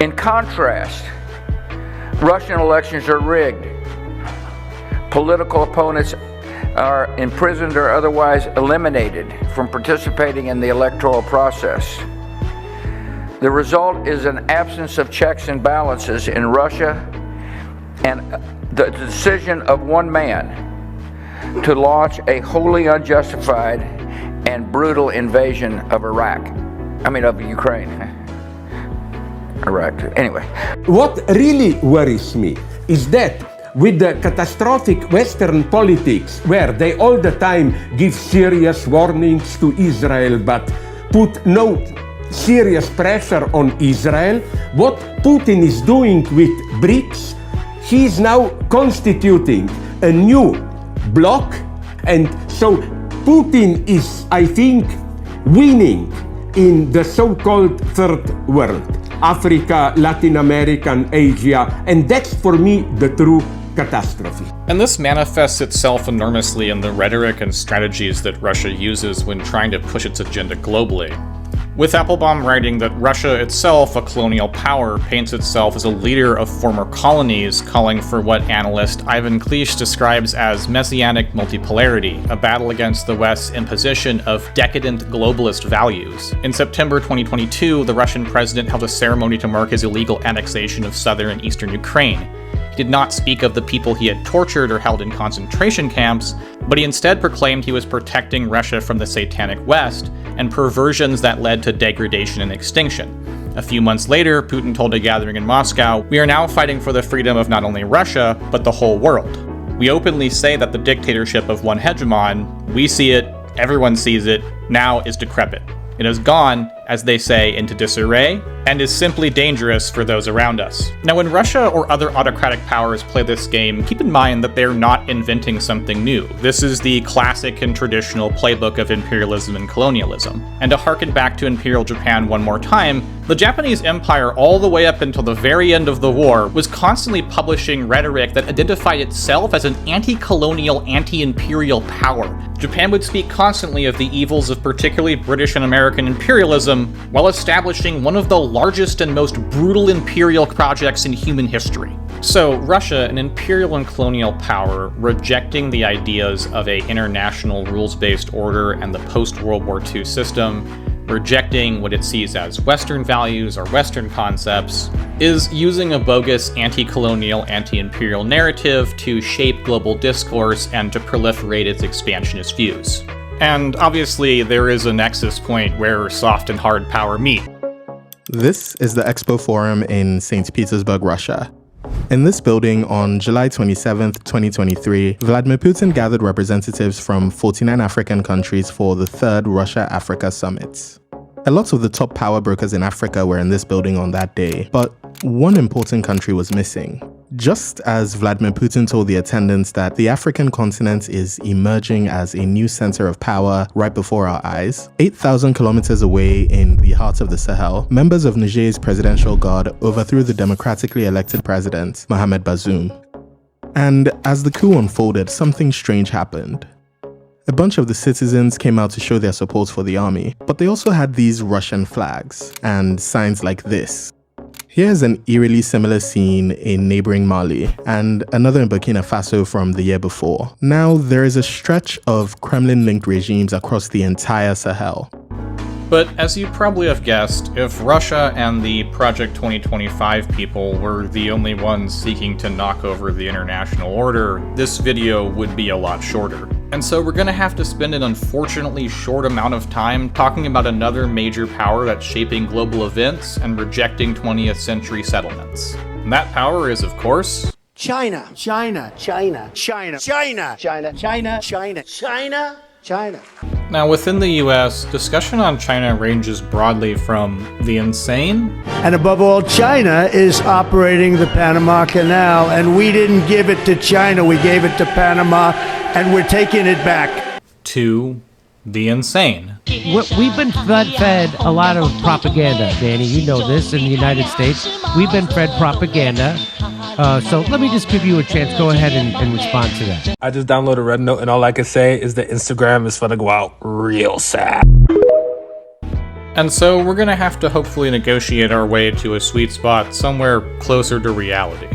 In contrast, Russian elections are rigged. Political opponents are imprisoned or otherwise eliminated from participating in the electoral process. The result is an absence of checks and balances in Russia and the decision of one man to launch a wholly unjustified and brutal invasion of of Ukraine. Iraq, anyway. What really worries me is that with the catastrophic Western politics, where they all the time give serious warnings to Israel but put no serious pressure on Israel, what Putin is doing with BRICS, he is now constituting a new bloc, and so Putin is, I think, winning in the so-called third world. Africa, Latin America, and Asia, and that's for me the true catastrophe. And this manifests itself enormously in the rhetoric and strategies that Russia uses when trying to push its agenda globally. With Applebaum writing that Russia itself, a colonial power, paints itself as a leader of former colonies, calling for what analyst Ivan Clich describes as messianic multipolarity, a battle against the West's imposition of decadent globalist values. In September 2022, the Russian president held a ceremony to mark his illegal annexation of southern and eastern Ukraine. He did not speak of the people he had tortured or held in concentration camps, but he instead proclaimed he was protecting Russia from the satanic West and perversions that led to degradation and extinction. A few months later, Putin told a gathering in Moscow, "We are now fighting for the freedom of not only Russia, but the whole world. We openly say that the dictatorship of one hegemon, we see it, everyone sees it, now is decrepit. It has gone, as they say, into disarray, and is simply dangerous for those around us." Now, when Russia or other autocratic powers play this game, keep in mind that they're not inventing something new. This is the classic and traditional playbook of imperialism and colonialism. And to harken back to Imperial Japan one more time, the Japanese Empire, all the way up until the very end of the war, was constantly publishing rhetoric that identified itself as an anti-colonial, anti-imperial power. Japan would speak constantly of the evils of particularly British and American imperialism, while establishing one of the largest and most brutal imperial projects in human history. So, Russia, an imperial and colonial power, rejecting the ideas of an international rules-based order and the post-World War II system, rejecting what it sees as Western values or Western concepts, is using a bogus anti-colonial, anti-imperial narrative to shape global discourse and to proliferate its expansionist views. And obviously, there is a nexus point where soft and hard power meet. This is the Expo Forum in St. Petersburg, Russia. In this building on July 27, 2023, Vladimir Putin gathered representatives from 49 African countries for the third Russia-Africa Summit. A lot of the top power brokers in Africa were in this building on that day, but one important country was missing. Just as Vladimir Putin told the attendants that the African continent is emerging as a new center of power right before our eyes, 8,000 kilometers away in the heart of the Sahel, members of Niger's presidential guard overthrew the democratically elected president, Mohamed Bazoum. And as the coup unfolded, something strange happened. A bunch of the citizens came out to show their support for the army, but they also had these Russian flags and signs like this. Here's an eerily similar scene in neighboring Mali, and another in Burkina Faso from the year before. Now, there is a stretch of Kremlin-linked regimes across the entire Sahel. But as you probably have guessed, if Russia and the Project 2025 people were the only ones seeking to knock over the international order, this video would be a lot shorter. And so we're gonna have to spend an unfortunately short amount of time talking about another major power that's shaping global events and rejecting 20th century settlements. And that power is, of course, China. China. China. China. China. China. China. China. China. China. Now, within the US, discussion on China ranges broadly from the insane. And above all, China is operating the Panama Canal, and we didn't give it to China, we gave it to Panama, and we're taking it back. To the insane. We've been fed a lot of propaganda, Danny. You know this in the United States. We've been fed propaganda. So let me just give you a chance. Go ahead and respond to that. I just downloaded Red Note, and all I can say is that Instagram is gonna go out real sad. And so we're gonna have to hopefully negotiate our way to a sweet spot somewhere closer to reality.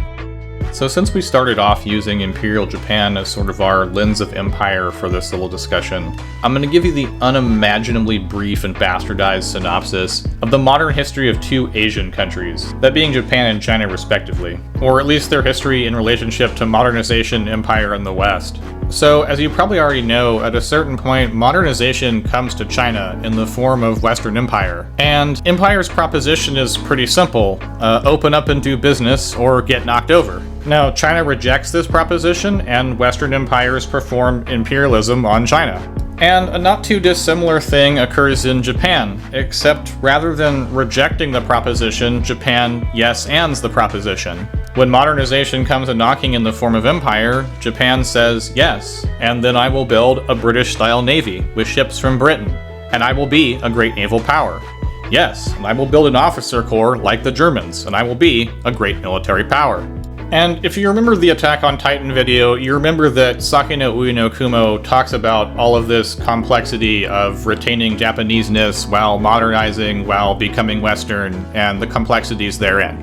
So since we started off using Imperial Japan as sort of our lens of empire for this little discussion, I'm going to give you the unimaginably brief and bastardized synopsis of the modern history of two Asian countries, that being Japan and China respectively, or at least their history in relationship to modernization, empire, and the West. So, as you probably already know, at a certain point, modernization comes to China in the form of Western empire. And empire's proposition is pretty simple. Open up and do business, or get knocked over. Now, China rejects this proposition, and Western empires perform imperialism on China. And a not too dissimilar thing occurs in Japan, except rather than rejecting the proposition, Japan yes-ands the proposition. When modernization comes a knocking in the form of empire, Japan says yes, and then I will build a British-style navy with ships from Britain, and I will be a great naval power. Yes, and I will build an officer corps like the Germans, and I will be a great military power. And if you remember the Attack on Titan video, you remember that Saki no Ui no Kumo talks about all of this complexity of retaining Japaneseness while modernizing, while becoming Western, and the complexities therein.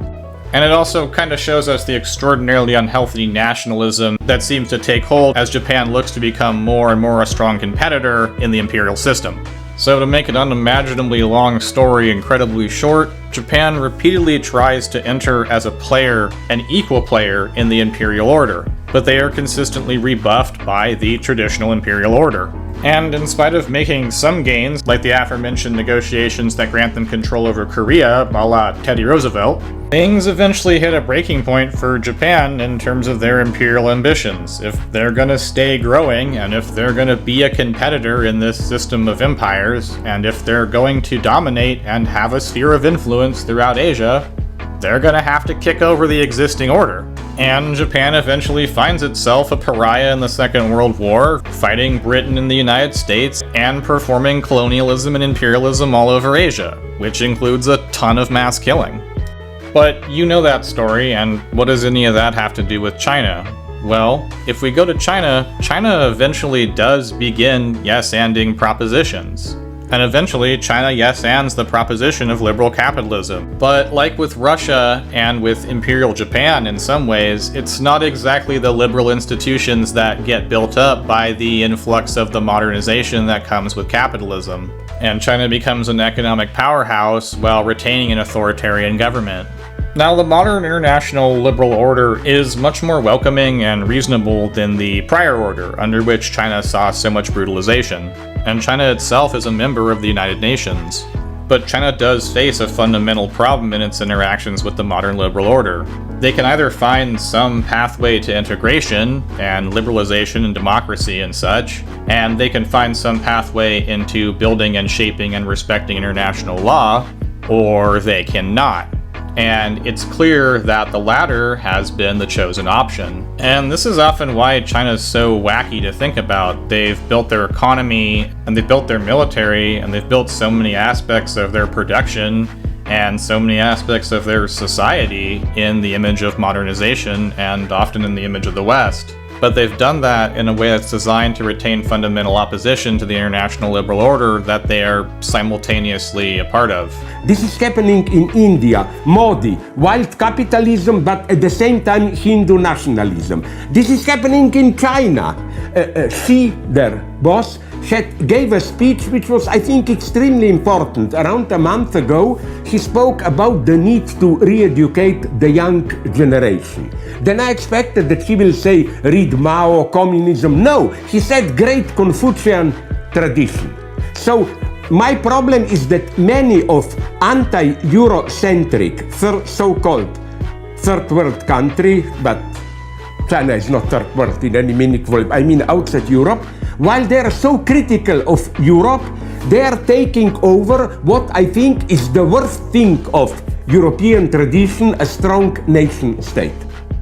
And it also kind of shows us the extraordinarily unhealthy nationalism that seems to take hold as Japan looks to become more and more a strong competitor in the imperial system. So to make an unimaginably long story incredibly short, Japan repeatedly tries to enter as a player, an equal player in the imperial order, but they are consistently rebuffed by the traditional imperial order. And in spite of making some gains, like the aforementioned negotiations that grant them control over Korea, a la Teddy Roosevelt, things eventually hit a breaking point for Japan in terms of their imperial ambitions. If they're gonna stay growing, and if they're gonna be a competitor in this system of empires, and if they're going to dominate and have a sphere of influence throughout Asia, they're gonna have to kick over the existing order. And Japan eventually finds itself a pariah in the Second World War, fighting Britain and the United States, and performing colonialism and imperialism all over Asia, which includes a ton of mass killing. But you know that story, and what does any of that have to do with China? Well, if we go to China, China eventually does begin yes-anding propositions. And eventually, China yes-ands the proposition of liberal capitalism. But like with Russia and with Imperial Japan in some ways, it's not exactly the liberal institutions that get built up by the influx of the modernization that comes with capitalism. And China becomes an economic powerhouse while retaining an authoritarian government. Now, the modern international liberal order is much more welcoming and reasonable than the prior order, under which China saw so much brutalization. And China itself is a member of the United Nations. But China does face a fundamental problem in its interactions with the modern liberal order. They can either find some pathway to integration and liberalization and democracy and such, and they can find some pathway into building and shaping and respecting international law, or they cannot. And it's clear that the latter has been the chosen option. And this is often why China's so wacky to think about. They've built their economy, and they've built their military, and they've built so many aspects of their production and so many aspects of their society in the image of modernization and often in the image of the West. But they've done that in a way that's designed to retain fundamental opposition to the international liberal order that they are simultaneously a part of. This is happening in India, Modi, wild capitalism, but at the same time Hindu nationalism. This is happening in China. Xi, their boss, gave a speech which was, I think, extremely important. Around a month ago, he spoke about the need to re-educate the young generation. Then I expected that he will say, read Mao, communism. No, he said great Confucian tradition. So my problem is that many of anti-Eurocentric, so-called third world country, but China is not third world in any meaningful way, I mean outside Europe, while they are so critical of Europe, they are taking over what I think is the worst thing of European tradition, a strong nation state.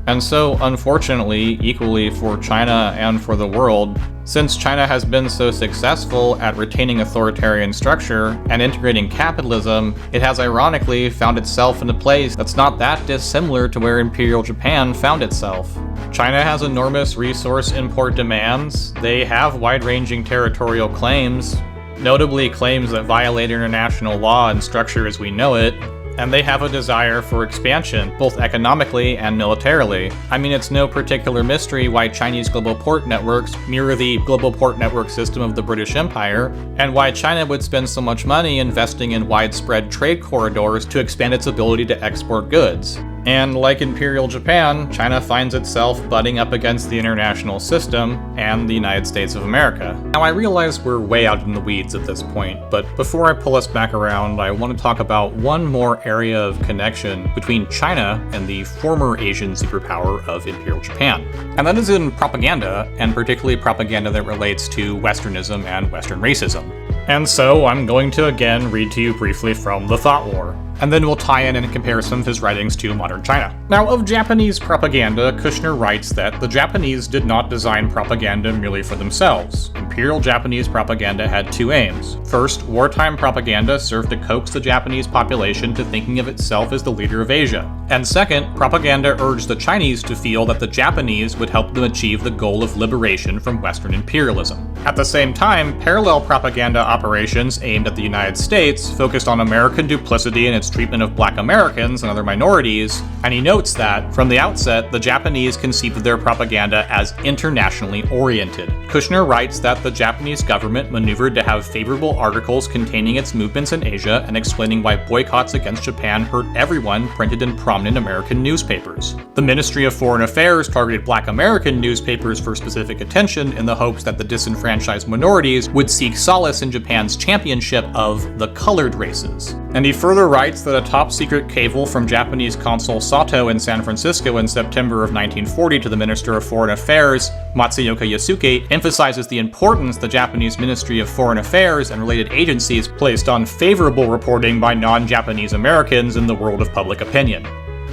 And so, unfortunately, equally for China and for the world, since China has been so successful at retaining authoritarian structure and integrating capitalism, it has ironically found itself in a place that's not that dissimilar to where Imperial Japan found itself. China has enormous resource import demands, they have wide-ranging territorial claims, notably claims that violate international law and structure as we know it, and they have a desire for expansion, both economically and militarily. I mean, it's no particular mystery why Chinese global port networks mirror the global port network system of the British Empire, and why China would spend so much money investing in widespread trade corridors to expand its ability to export goods. And like Imperial Japan, China finds itself butting up against the international system and the United States of America. Now, I realize we're way out in the weeds at this point, but before I pull us back around, I want to talk about one more area of connection between China and the former Asian superpower of Imperial Japan. And that is in propaganda, and particularly propaganda that relates to Westernism and Western racism. And so I'm going to again read to you briefly from The Thought War, and then we'll tie in and compare some of his writings to modern China. Now, of Japanese propaganda, Kushner writes that the Japanese did not design propaganda merely for themselves. Imperial Japanese propaganda had two aims. First, wartime propaganda served to coax the Japanese population to thinking of itself as the leader of Asia. And second, propaganda urged the Chinese to feel that the Japanese would help them achieve the goal of liberation from Western imperialism. At the same time, parallel propaganda operations aimed at the United States focused on American duplicity and its treatment of Black Americans and other minorities, and he notes that, from the outset, the Japanese conceived of their propaganda as internationally oriented. Kushner writes that the Japanese government maneuvered to have favorable articles containing its movements in Asia and explaining why boycotts against Japan hurt everyone printed in prominent American newspapers. The Ministry of Foreign Affairs targeted Black American newspapers for specific attention in the hopes that the disenfranchised minorities would seek solace in Japan's championship of the colored races. And he further writes that a top-secret cable from Japanese Consul Sato in San Francisco in September of 1940 to the Minister of Foreign Affairs, Matsuoka Yasuke, emphasizes the importance the Japanese Ministry of Foreign Affairs and related agencies placed on favorable reporting by non-Japanese Americans in the world of public opinion.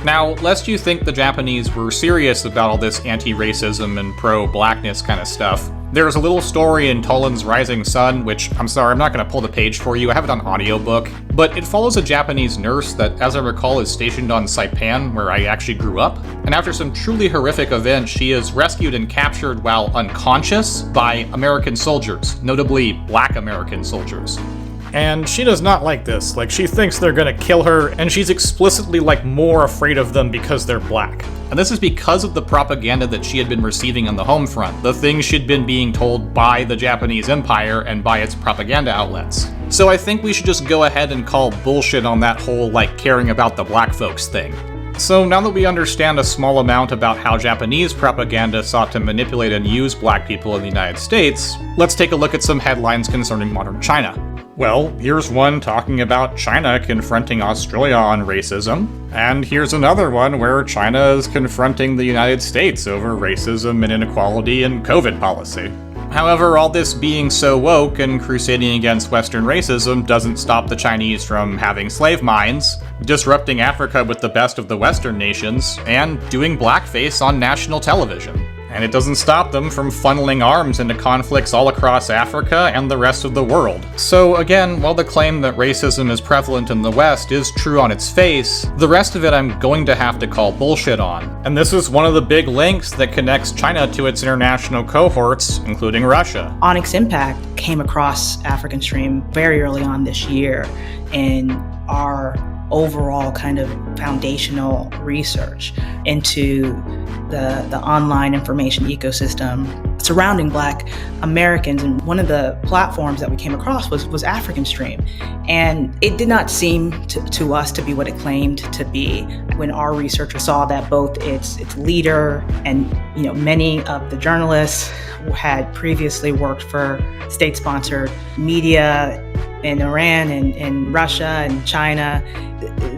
Now, lest you think the Japanese were serious about all this anti-racism and pro-blackness kind of stuff, there's a little story in Toland's Rising Sun, which, I'm sorry, I'm not going to pull the page for you, I have it on audiobook, but it follows a Japanese nurse that, as I recall, is stationed on Saipan, where I actually grew up, and after some truly horrific events, she is rescued and captured while unconscious by American soldiers, notably Black American soldiers. And she does not like this. Like, she thinks they're gonna kill her, and she's explicitly, like, more afraid of them because they're Black. And this is because of the propaganda that she had been receiving on the home front, the things she'd been being told by the Japanese Empire and by its propaganda outlets. So I think we should just go ahead and call bullshit on that whole, like, caring about the Black folks thing. So now that we understand a small amount about how Japanese propaganda sought to manipulate and use Black people in the United States, let's take a look at some headlines concerning modern China. Well, here's one talking about China confronting Australia on racism, and here's another one where China is confronting the United States over racism and inequality and COVID policy. However, all this being so woke and crusading against Western racism doesn't stop the Chinese from having slave mines, disrupting Africa with the best of the Western nations, and doing blackface on national television. And it doesn't stop them from funneling arms into conflicts all across Africa and the rest of the world. So again, while the claim that racism is prevalent in the West is true on its face, the rest of it I'm going to have to call bullshit on. And this is one of the big links that connects China to its international cohorts, including Russia. Onyx Impact came across African Stream very early on this year in our overall kind of foundational research into the online information ecosystem surrounding Black Americans. And one of the platforms that we came across was African Stream. And it did not seem to us to be what it claimed to be. When our researchers saw that both its leader and many of the journalists had previously worked for state-sponsored media in Iran and Russia and China,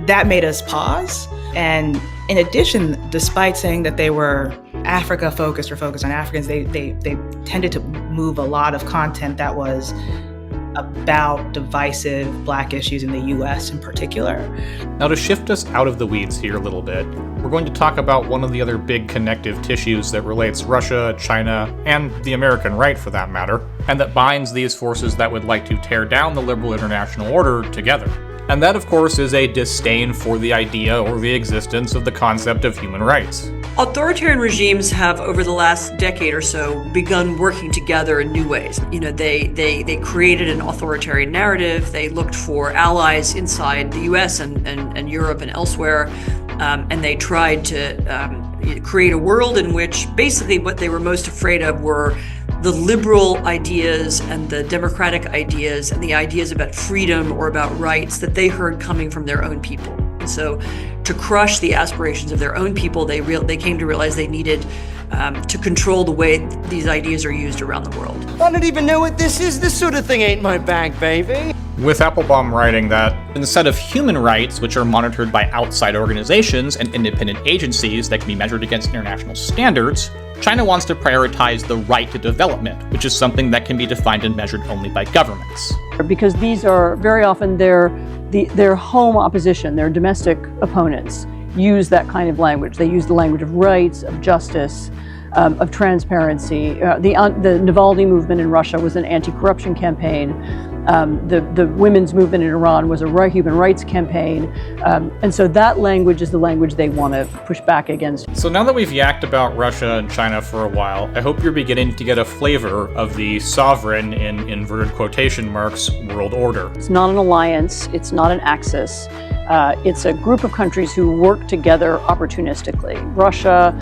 that made us pause. And in addition, despite saying that they were Africa-focused or focused on Africans, they tended to move a lot of content that was about divisive Black issues in the U.S. in particular. Now, to shift us out of the weeds here a little bit, we're going to talk about one of the other big connective tissues that relates Russia, China, and the American right for that matter, and that binds these forces that would like to tear down the liberal international order together. And that, of course, is a disdain for the idea or the existence of the concept of human rights. Authoritarian regimes have, over the last decade or so, begun working together in new ways. They created an authoritarian narrative. They looked for allies inside the U.S. and Europe and elsewhere, and they tried to create a world in which basically what they were most afraid of were the liberal ideas and the democratic ideas and the ideas about freedom or about rights that they heard coming from their own people. And so to crush the aspirations of their own people, they came to realize they needed to control the way these ideas are used around the world. I don't even know what this is. This sort of thing ain't my bag, baby. With Applebaum writing that instead of human rights, which are monitored by outside organizations and independent agencies that can be measured against international standards, China wants to prioritize the right to development, which is something that can be defined and measured only by governments. Because these are very often their home opposition, their domestic opponents use that kind of language. They use the language of rights, of justice, of transparency. The Navalny movement in Russia was an anti-corruption campaign. The women's movement in Iran was a human rights campaign. And so that language is the language they want to push back against. So now that we've yacked about Russia and China for a while, I hope you're beginning to get a flavor of the sovereign, in inverted quotation marks, world order. It's not an alliance. It's not an axis. It's a group of countries who work together opportunistically. Russia,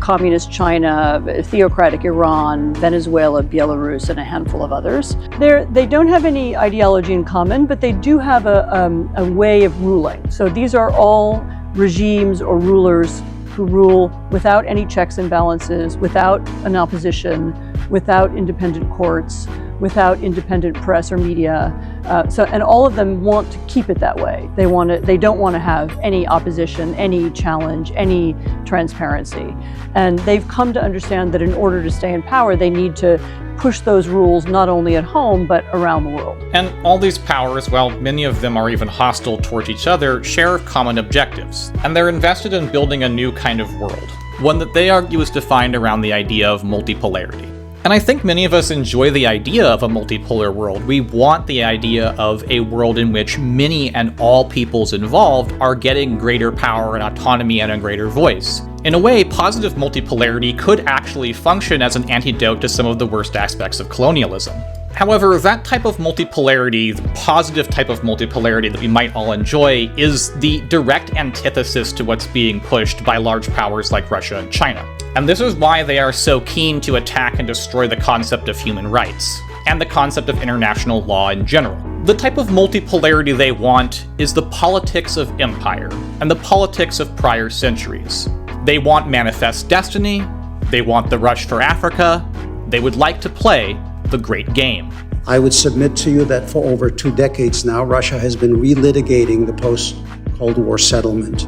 Communist China, theocratic Iran, Venezuela, Belarus, and a handful of others. They don't have any ideology in common, but they do have a way of ruling. So these are all regimes or rulers who rule without any checks and balances, without an opposition, without independent courts, without independent press or media. And all of them want to keep it that way. They don't want to have any opposition, any challenge, any transparency. And they've come to understand that in order to stay in power, they need to push those rules not only at home, but around the world. And all these powers, while many of them are even hostile towards each other, share common objectives. And they're invested in building a new kind of world, one that they argue is defined around the idea of multipolarity. And I think many of us enjoy the idea of a multipolar world. We want the idea of a world in which many and all peoples involved are getting greater power and autonomy and a greater voice. In a way, positive multipolarity could actually function as an antidote to some of the worst aspects of colonialism. However, that type of multipolarity, the positive type of multipolarity that we might all enjoy, is the direct antithesis to what's being pushed by large powers like Russia and China. And this is why they are so keen to attack and destroy the concept of human rights, and the concept of international law in general. The type of multipolarity they want is the politics of empire, and the politics of prior centuries. They want manifest destiny, they want the rush for Africa, they would like to play the great game. I would submit to you that for over 2 decades now, Russia has been relitigating the post-Cold War settlement,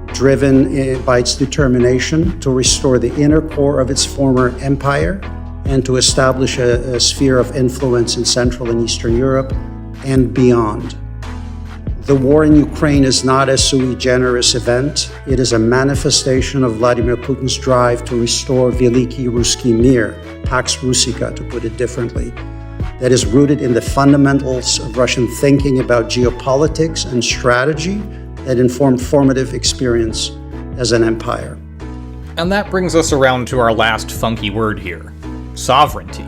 driven by its determination to restore the inner core of its former empire and to establish a sphere of influence in Central and Eastern Europe and beyond. The war in Ukraine is not a sui generis event. It is a manifestation of Vladimir Putin's drive to restore Veliki Ruski Mir, Pax Russica, to put it differently, that is rooted in the fundamentals of Russian thinking about geopolitics and strategy that informed formative experience as an empire. And that brings us around to our last funky word here, sovereignty.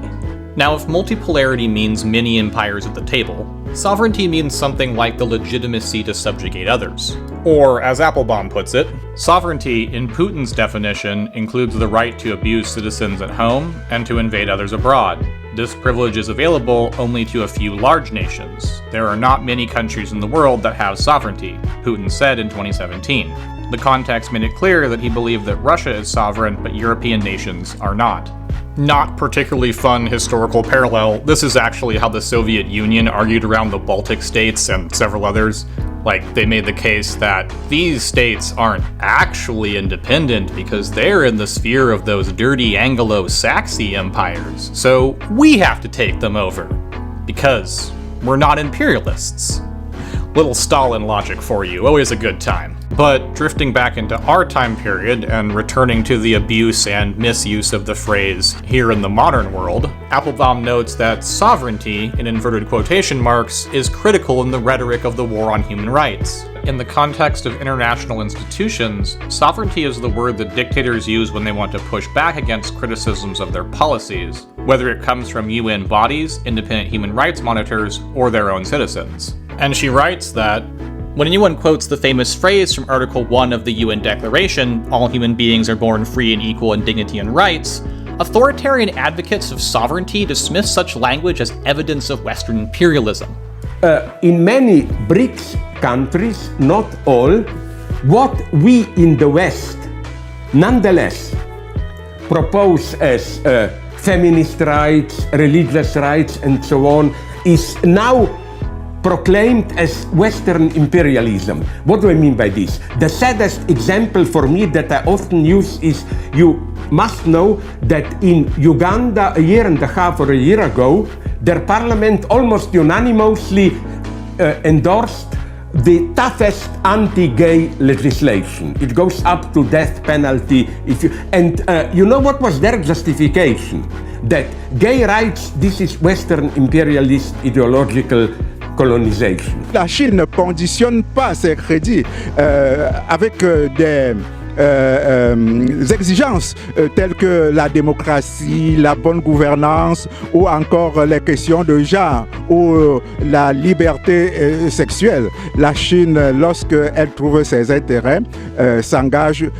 Now, if multipolarity means many empires at the table, sovereignty means something like the legitimacy to subjugate others. Or, as Applebaum puts it, sovereignty, in Putin's definition, includes the right to abuse citizens at home and to invade others abroad. This privilege is available only to a few large nations. There are not many countries in the world that have sovereignty, Putin said in 2017. The context made it clear that he believed that Russia is sovereign, but European nations are not. Not particularly fun historical parallel. This is actually how the Soviet Union argued around the Baltic states and several others. Like, they made the case that these states aren't actually independent because they're in the sphere of those dirty Anglo-Saxon empires. So we have to take them over because we're not imperialists. Little Stalin logic for you, always a good time. But drifting back into our time period and returning to the abuse and misuse of the phrase here in the modern world, Applebaum notes that sovereignty, in inverted quotation marks, is critical in the rhetoric of the war on human rights. In the context of international institutions, sovereignty is the word that dictators use when they want to push back against criticisms of their policies, whether it comes from UN bodies, independent human rights monitors, or their own citizens. And she writes that, when anyone quotes the famous phrase from Article 1 of the UN Declaration, all human beings are born free and equal in dignity and rights, authoritarian advocates of sovereignty dismiss such language as evidence of Western imperialism. In many BRICS countries, not all, what we in the West nonetheless propose as feminist rights, religious rights, and so on, is now proclaimed as Western imperialism. What do I mean by this? The saddest example for me that I often use is, you must know that in Uganda a year and a half or a year ago, their parliament almost unanimously endorsed the toughest anti-gay legislation. It goes up to death penalty. You know what was their justification? That gay rights, this is Western imperialist ideological colonisation. La Chine ne conditionne pas ses crédits avec des exigences telles que la démocratie, la bonne gouvernance ou encore les questions de genre ou la liberté sexuelle. La Chine, lorsqu'elle trouve ses intérêts, s'engage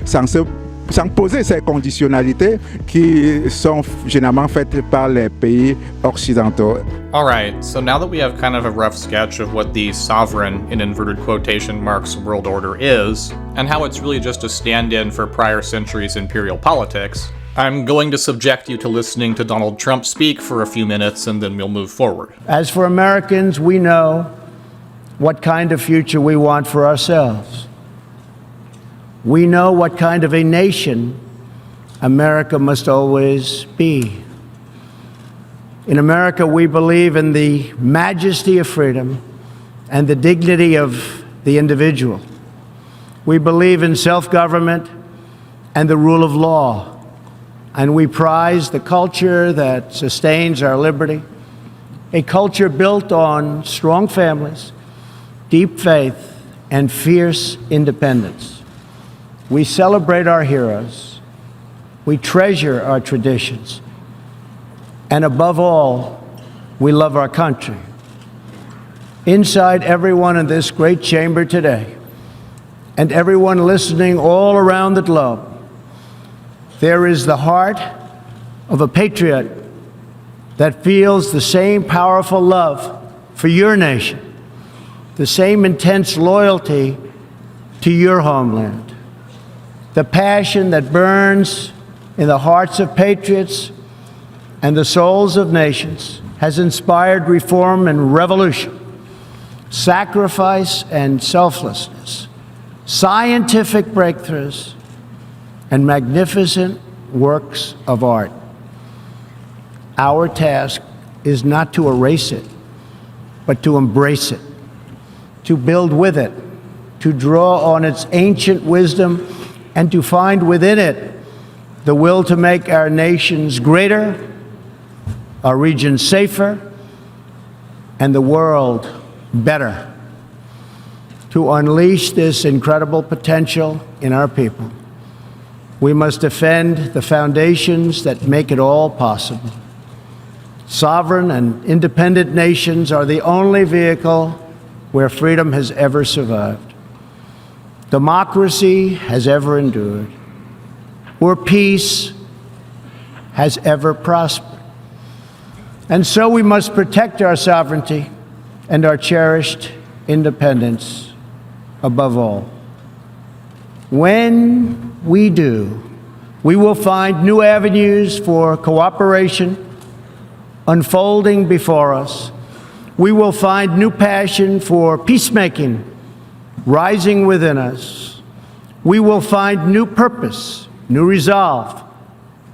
sans poser ces conditionnalités qui sont généralement faites par les pays occidentaux. Alright, so now that we have kind of a rough sketch of what the sovereign, in inverted quotation marks, world order is, and how it's really just a stand-in for prior centuries' imperial politics, I'm going to subject you to listening to Donald Trump speak for a few minutes, and then we'll move forward. As for Americans, we know what kind of future we want for ourselves. We know what kind of a nation America must always be. In America, we believe in the majesty of freedom and the dignity of the individual. We believe in self-government and the rule of law, and we prize the culture that sustains our liberty, a culture built on strong families, deep faith, and fierce independence. We celebrate our heroes, we treasure our traditions, and above all, we love our country. Inside everyone in this great chamber today, and everyone listening all around the globe, there is the heart of a patriot that feels the same powerful love for your nation, the same intense loyalty to your homeland. The passion that burns in the hearts of patriots and the souls of nations has inspired reform and revolution, sacrifice and selflessness, scientific breakthroughs, and magnificent works of art. Our task is not to erase it, but to embrace it. to build with it, to draw on its ancient wisdom, and to find within it the will to make our nations greater, our region safer, and the world better, to unleash this incredible potential in our people. We must defend the foundations that make it all possible. Sovereign and independent nations are the only vehicle where freedom has ever survived, democracy has ever endured, where peace has ever prospered. And so we must protect our sovereignty and our cherished independence above all. When we do, we will find new avenues for cooperation unfolding before us. We will find new passion for peacemaking rising within us. We will find new purpose, new resolve,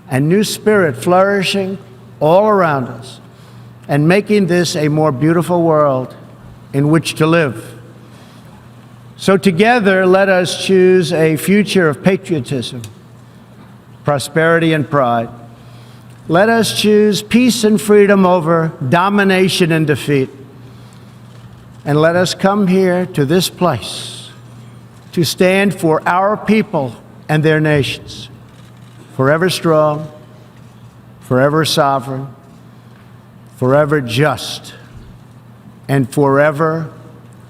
and new spirit flourishing all around us, and making this a more beautiful world in which to live. So together, let us choose a future of patriotism, prosperity, and pride. Let us choose peace and freedom over domination and defeat. And let us come here to this place to stand for our people and their nations, forever strong, forever sovereign, forever just, and forever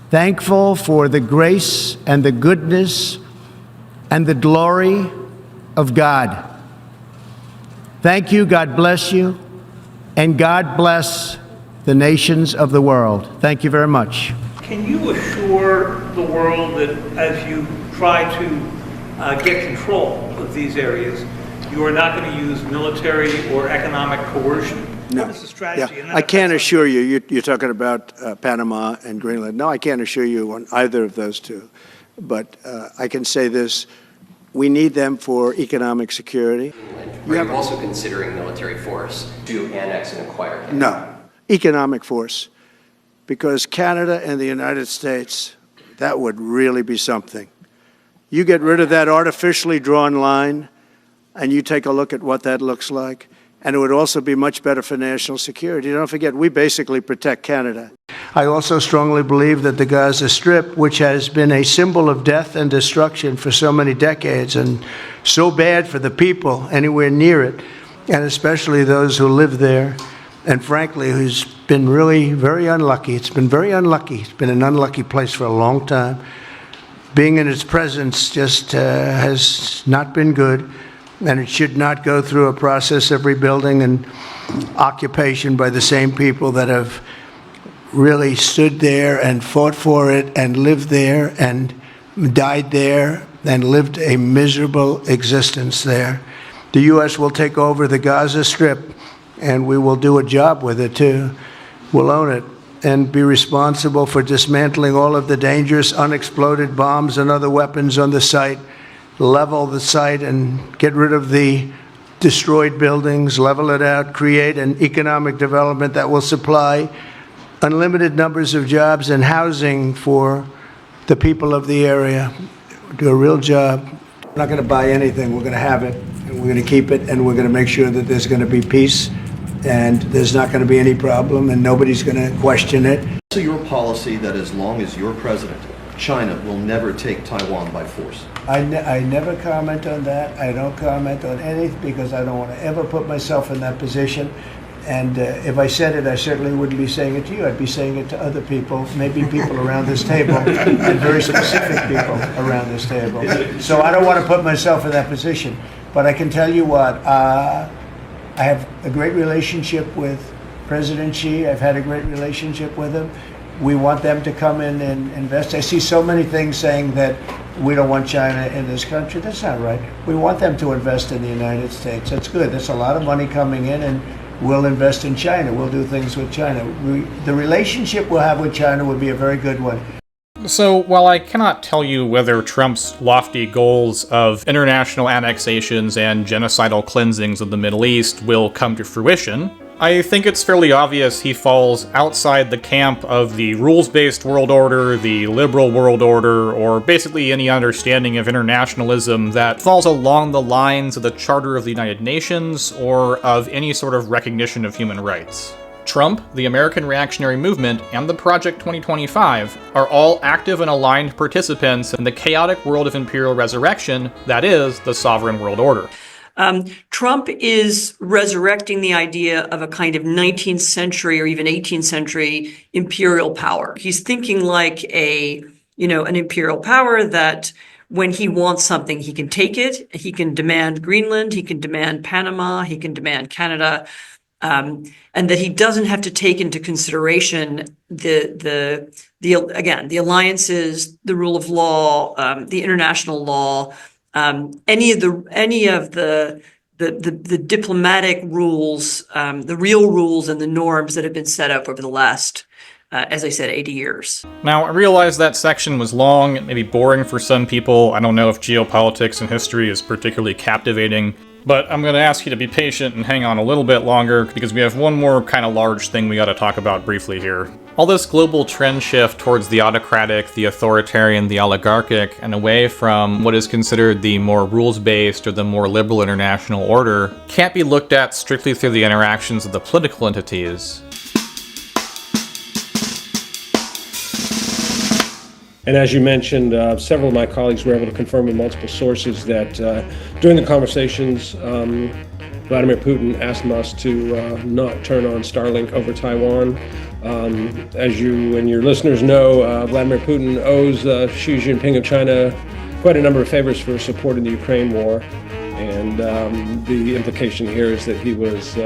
thankful for the grace and the goodness and the glory of God. Thank you, God bless you, and God bless the nations of the world. Thank you very much. Can you assure the world that as you try to get control of these areas, you are not going to use military or economic coercion? No. What is the strategy? Yeah. I can't assure you, you're talking about Panama and Greenland. No, I can't assure you on either of those two. But I can say this, we need them for economic security. Are you also considering military force to annex and acquire Canada? No, economic force. Because Canada and the United States, that would really be something. You get rid of that artificially drawn line, and you take a look at what that looks like, and it would also be much better for national security. Don't forget, we basically protect Canada. I also strongly believe that the Gaza Strip, which has been a symbol of death and destruction for so many decades, and so bad for the people anywhere near it, and especially those who live there, and frankly, who's been really very unlucky. It's been very unlucky. It's been an unlucky place for a long time. Being in its presence just has not been good. And it should not go through a process of rebuilding and occupation by the same people that have really stood there and fought for it and lived there and died there and lived a miserable existence there. The U.S. will take over the Gaza Strip, and we will do a job with it too. We'll own it and be responsible for dismantling all of the dangerous unexploded bombs and other weapons on the site, level the site and get rid of the destroyed buildings, level it out, create an economic development that will supply unlimited numbers of jobs and housing for the people of the area. Do a real job. We're not going to buy anything. We're going to have it, and we're going to keep it, and we're going to make sure that there's going to be peace, and there's not going to be any problem, and nobody's going to question it. So your policy that as long as you're president, China will never take Taiwan by force? I never comment on that. I don't comment on anything because I don't want to ever put myself in that position. And if I said it, I certainly wouldn't be saying it to you. I'd be saying it to other people, maybe people around this table, and very specific people around this table. So I don't want to put myself in that position. But I can tell you what, I have a great relationship with President Xi. I've had a great relationship with him. We want them to come in and invest. I see so many things saying that we don't want China in this country. That's not right. We want them to invest in the United States. That's good. That's a lot of money coming in, and we'll invest in China. We'll do things with China. The relationship we'll have with China would be a very good one. So, while I cannot tell you whether Trump's lofty goals of international annexations and genocidal cleansings of the Middle East will come to fruition, I think it's fairly obvious he falls outside the camp of the rules-based world order, the liberal world order, or basically any understanding of internationalism that falls along the lines of the Charter of the United Nations or of any sort of recognition of human rights. Trump, the American reactionary movement, and the Project 2025 are all active and aligned participants in the chaotic world of imperial resurrection that is the sovereign world order. Trump is resurrecting the idea of a kind of 19th century or even 18th century imperial power. He's thinking like an imperial power that when he wants something, he can take it. He can demand Greenland. He can demand Panama. He can demand Canada. And that he doesn't have to take into consideration the alliances, the rule of law, the international law, any of the diplomatic rules, the real rules and the norms that have been set up over the last, as I said, 80 years. Now, I realize that section was long, it may be boring for some people. I don't know if geopolitics and history is particularly captivating, but I'm going to ask you to be patient and hang on a little bit longer because we have one more kind of large thing we got to talk about briefly here. All this global trend shift towards the autocratic, the authoritarian, the oligarchic, and away from what is considered the more rules-based or the more liberal international order can't be looked at strictly through the interactions of the political entities. And as you mentioned, several of my colleagues were able to confirm with multiple sources that during the conversations, Vladimir Putin asked Musk to not turn on Starlink over Taiwan. As you and your listeners know, Vladimir Putin owes Xi Jinping of China quite a number of favors for supporting the Ukraine war. And the implication here is that he was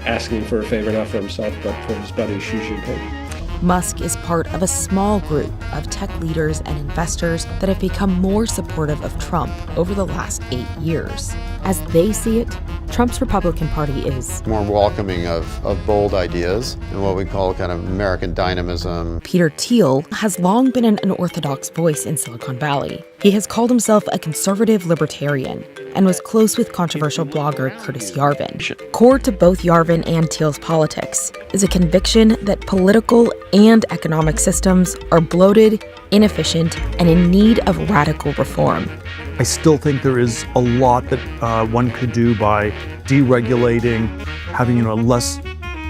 asking for a favor not for himself, but for his buddy Xi Jinping. Musk is part of a small group of tech leaders and investors that have become more supportive of Trump over the last 8 years. As they see it, Trump's Republican Party is more welcoming of bold ideas and what we call kind of American dynamism. Peter Thiel has long been an unorthodox voice in Silicon Valley. He has called himself a conservative libertarian and was close with controversial blogger Curtis Yarvin. Core to both Yarvin and Thiel's politics is a conviction that political and economic systems are bloated, inefficient, and in need of radical reform. I still think there is a lot that one could do by deregulating, having a less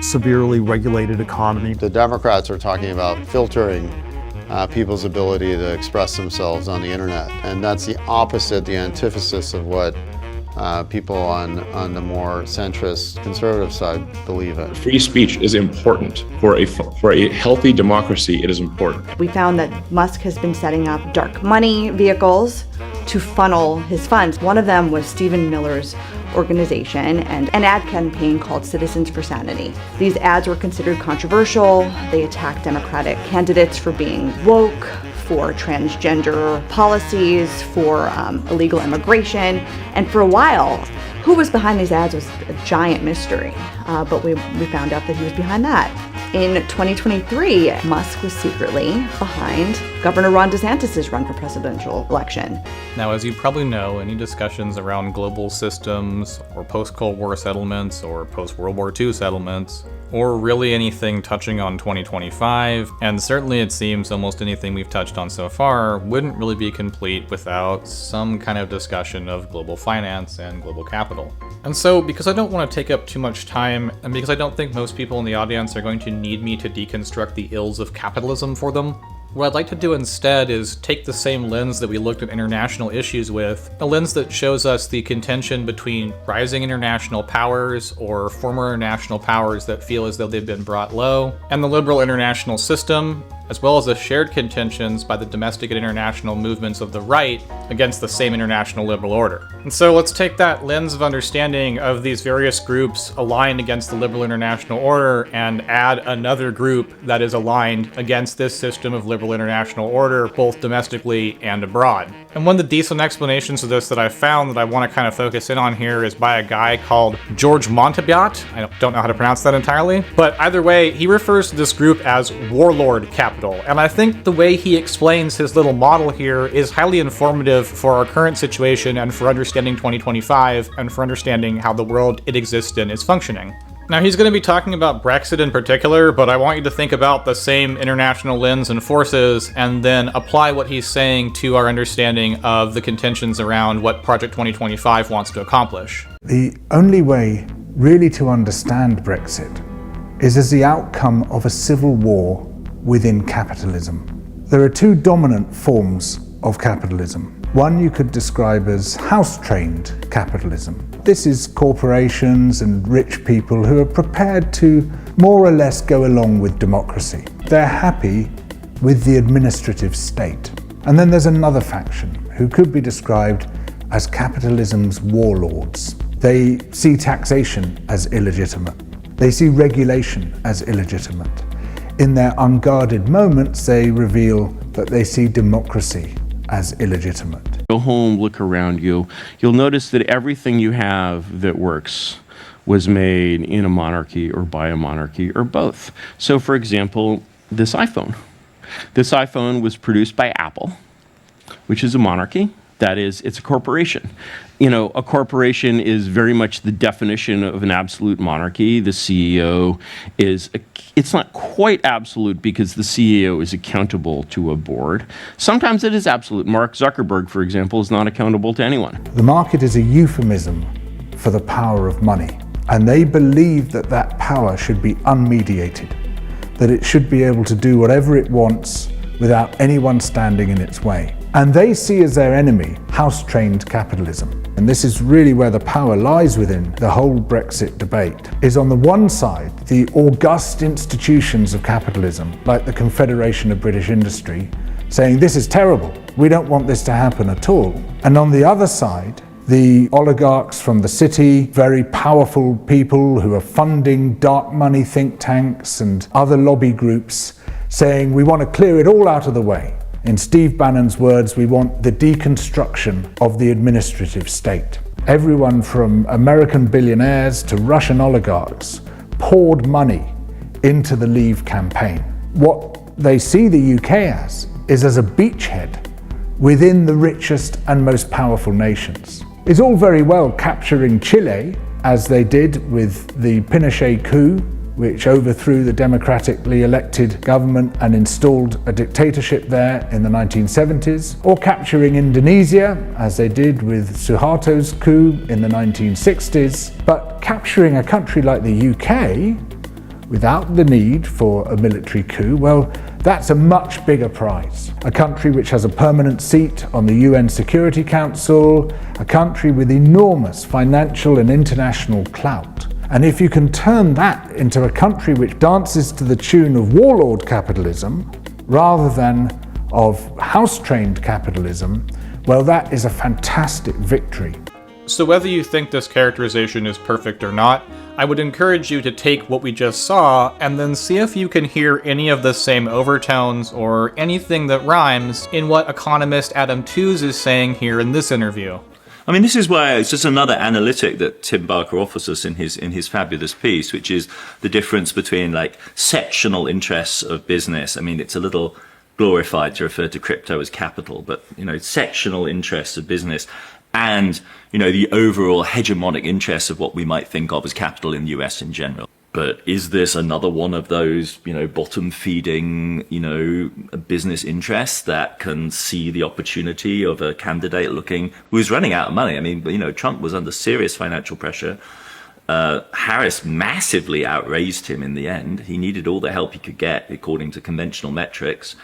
severely regulated economy. The Democrats are talking about filtering people's ability to express themselves on the internet, and that's the opposite, the antithesis of what people on the more centrist conservative side believe in. Free speech is important. For a healthy democracy, it is important. We found that Musk has been setting up dark money vehicles to funnel his funds. One of them was Stephen Miller's organization and an ad campaign called Citizens for Sanity. These ads were considered controversial. They attacked Democratic candidates for being woke, for transgender policies, for illegal immigration. And for a while, who was behind these ads was a giant mystery. But we found out that he was behind that. In 2023, Musk was secretly behind Governor Ron DeSantis' run for presidential election. Now, as you probably know, any discussions around global systems or post-Cold War settlements or post-World War II settlements, or really anything touching on 2025, and certainly it seems almost anything we've touched on so far, wouldn't really be complete without some kind of discussion of global finance and global capital. And so, because I don't want to take up too much time, and because I don't think most people in the audience are going to need me to deconstruct the ills of capitalism for them, what I'd like to do instead is take the same lens that we looked at international issues with, a lens that shows us the contention between rising international powers or former international powers that feel as though they've been brought low, and the liberal international system, as well as the shared contentions by the domestic and international movements of the right against the same international liberal order. And so let's take that lens of understanding of these various groups aligned against the liberal international order and add another group that is aligned against this system of liberal international order, both domestically and abroad. And one of the decent explanations of this that I found that I want to kind of focus in on here is by a guy called George Montebiot. I don't know how to pronounce that entirely, but either way, he refers to this group as warlord capital. And I think the way he explains his little model here is highly informative for our current situation and for understanding 2025 and for understanding how the world it exists in is functioning. Now, he's going to be talking about Brexit in particular, but I want you to think about the same international lens and forces and then apply what he's saying to our understanding of the contentions around what Project 2025 wants to accomplish. The only way really to understand Brexit is as the outcome of a civil war within capitalism. There are two dominant forms of capitalism. One you could describe as house-trained capitalism. This is corporations and rich people who are prepared to more or less go along with democracy. They're happy with the administrative state. And then there's another faction who could be described as capitalism's warlords. They see taxation as illegitimate. They see regulation as illegitimate. In their unguarded moments, they reveal that they see democracy as illegitimate. Go home, look around you. You'll notice that everything you have that works was made in a monarchy or by a monarchy or both. So for example, this iPhone. This iPhone was produced by Apple, which is a monarchy. That is, it's a corporation. You know, a corporation is very much the definition of an absolute monarchy. The CEO is, it's not quite absolute because the CEO is accountable to a board. Sometimes it is absolute. Mark Zuckerberg, for example, is not accountable to anyone. The market is a euphemism for the power of money, and they believe that that power should be unmediated, that it should be able to do whatever it wants without anyone standing in its way. And they see as their enemy house-trained capitalism. And this is really where the power lies within the whole Brexit debate, is on the one side, the august institutions of capitalism, like the Confederation of British Industry, saying this is terrible, we don't want this to happen at all. And on the other side, the oligarchs from the city, very powerful people who are funding dark money think tanks and other lobby groups, saying we want to clear it all out of the way. In Steve Bannon's words, we want the deconstruction of the administrative state. Everyone from American billionaires to Russian oligarchs poured money into the Leave campaign. What they see the UK as is as a beachhead within the richest and most powerful nations. It's all very well capturing Chile, as they did with the Pinochet coup, which overthrew the democratically elected government and installed a dictatorship there in the 1970s, or capturing Indonesia, as they did with Suharto's coup in the 1960s. But capturing a country like the UK, without the need for a military coup, well, that's a much bigger prize. A country which has a permanent seat on the UN Security Council, a country with enormous financial and international clout. And if you can turn that into a country which dances to the tune of warlord capitalism rather than of house-trained capitalism, well, that is a fantastic victory. So whether you think this characterization is perfect or not, I would encourage you to take what we just saw and then see if you can hear any of the same overtones or anything that rhymes in what economist Adam Tooze is saying here in this interview. I mean, this is where it's just another analytic that Tim Barker offers us in his fabulous piece, which is the difference between like sectional interests of business. I mean, it's a little glorified to refer to crypto as capital, but you know, sectional interests of business and you know the overall hegemonic interests of what we might think of as capital in the US in general. But is this another one of those, you know, bottom-feeding, you know, business interests that can see the opportunity of a candidate who's running out of money? I mean, you know, Trump was under serious financial pressure. Harris massively outraised him in the end. He needed all the help he could get, according to conventional metrics.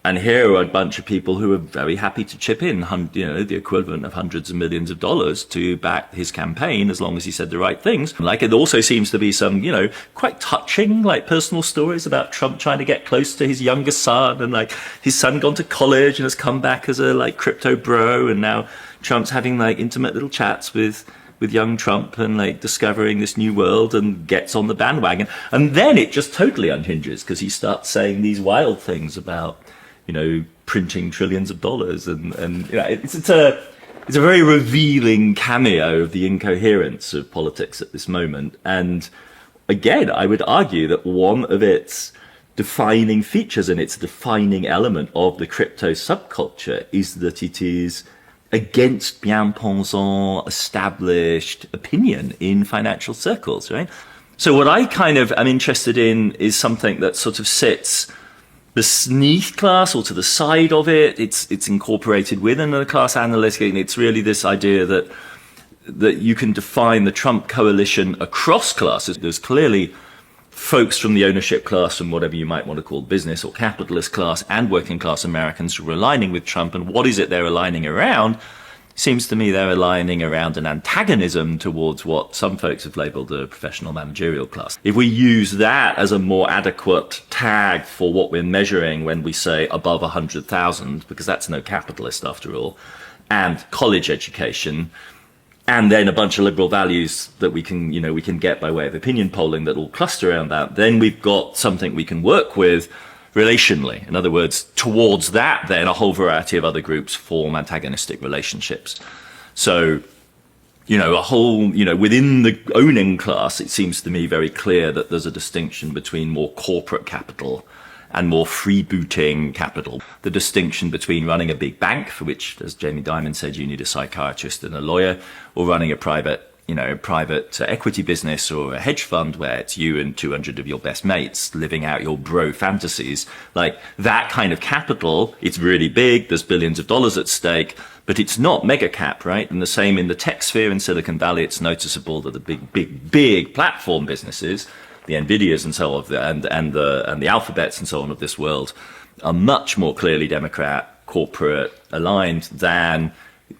And here are a bunch of people who are very happy to chip in, you know, the equivalent of hundreds of millions of dollars to back his campaign as long as he said the right things. Like, it also seems to be some, you know, quite touching, like, personal stories about Trump trying to get close to his younger son, and like his son gone to college and has come back as a like crypto bro, and now Trump's having like intimate little chats with young Trump and like discovering this new world and gets on the bandwagon. And then it just totally unhinges because he starts saying these wild things about, you know, printing trillions of dollars, and you know, it's a very revealing cameo of the incoherence of politics at this moment. And again, I would argue that one of its defining features and its defining element of the crypto subculture is that it is against bien-pensant, established opinion in financial circles, right? So what I kind of am interested in is something that sort of sits beneath class or to the side of it. It's incorporated within the class analytic, and it's really this idea that you can define the Trump coalition across classes. There's clearly folks from the ownership class, from whatever you might want to call business or capitalist class, and working class Americans who are aligning with Trump. And what is it they're aligning around? Seems to me they're aligning around an antagonism towards what some folks have labeled the professional managerial class. If we use that as a more adequate tag for what we're measuring when we say above 100,000, because that's no capitalist after all, and college education, and then a bunch of liberal values that we can get by way of opinion polling that all cluster around that, then we've got something we can work with relationally. In other words, towards that, then a whole variety of other groups form antagonistic relationships. So, within the owning class, it seems to me very clear that there's a distinction between more corporate capital and more freebooting capital. The distinction between running a big bank, for which, as Jamie Dimon said, you need a psychiatrist and a lawyer, or running a private equity business or a hedge fund where it's you and 200 of your best mates living out your bro fantasies. Like that kind of capital, it's really big, there's billions of dollars at stake, but it's not mega cap, right? And the same in the tech sphere in Silicon Valley, it's noticeable that the big platform businesses, the Nvidias and so on, and the Alphabets and so on of this world, are much more clearly Democrat, corporate aligned than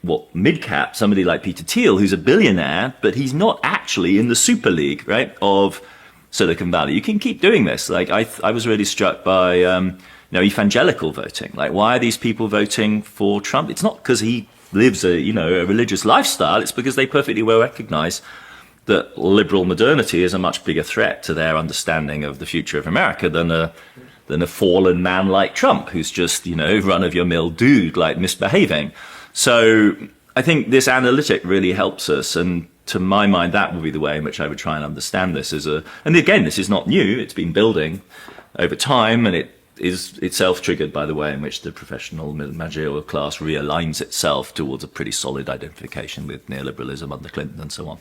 what mid-cap, somebody like Peter Thiel, who's a billionaire, but he's not actually in the super league, right, of Silicon Valley. You can keep doing this. Like I was really struck by evangelical voting. Like, why are these people voting for Trump? It's not because he lives a religious lifestyle. It's because they perfectly well recognize that liberal modernity is a much bigger threat to their understanding of the future of America than a fallen man like Trump, who's just run-of-your-mill dude, like misbehaving. So I think this analytic really helps us, and to my mind, that would be the way in which I would try and understand this and again, this is not new, it's been building over time, and it is itself triggered by the way in which the professional managerial class realigns itself towards a pretty solid identification with neoliberalism under Clinton and so on.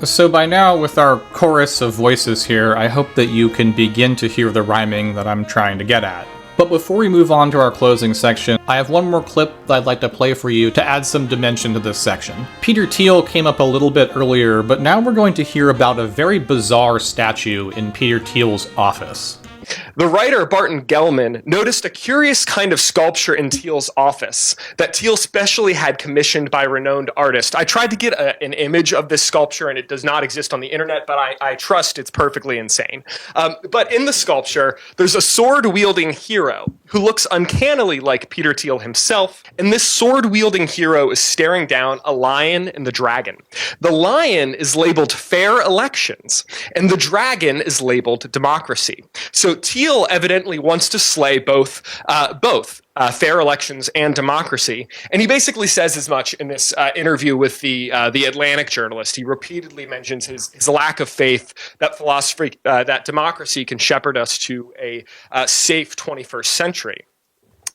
So by now, with our chorus of voices here, I hope that you can begin to hear the rhyming that I'm trying to get at. But before we move on to our closing section, I have one more clip that I'd like to play for you to add some dimension to this section. Peter Thiel came up a little bit earlier, but now we're going to hear about a very bizarre statue in Peter Thiel's office. The writer Barton Gellman noticed a curious kind of sculpture in Thiel's office that Thiel specially had commissioned by a renowned artist. I tried to get an image of this sculpture, and it does not exist on the internet, but I trust it's perfectly insane. But in the sculpture, there's a sword-wielding hero who looks uncannily like Peter Thiel himself, and this sword-wielding hero is staring down a lion and the dragon. The lion is labeled fair elections, and the dragon is labeled democracy. So Thiel evidently wants to slay both fair elections and democracy, and he basically says as much in this interview with the Atlantic journalist. He repeatedly mentions his lack of faith that philosophy, that democracy can shepherd us to a safe 21st century.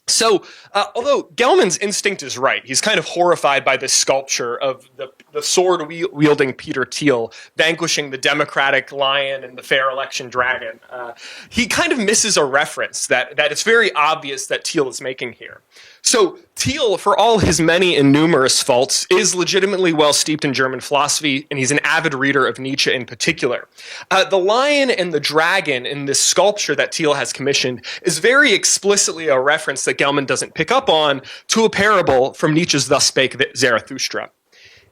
So, although Gellman's instinct is right, he's kind of horrified by this sculpture of the sword-wielding Peter Thiel vanquishing the democratic lion and the fair election dragon. He kind of misses a reference that it's very obvious that Thiel is making here. So Thiel, for all his many and numerous faults, is legitimately well steeped in German philosophy, and he's an avid reader of Nietzsche in particular. The lion and the dragon in this sculpture that Thiel has commissioned is very explicitly a reference that Gellman doesn't pick up on to a parable from Nietzsche's Thus Spake Zarathustra.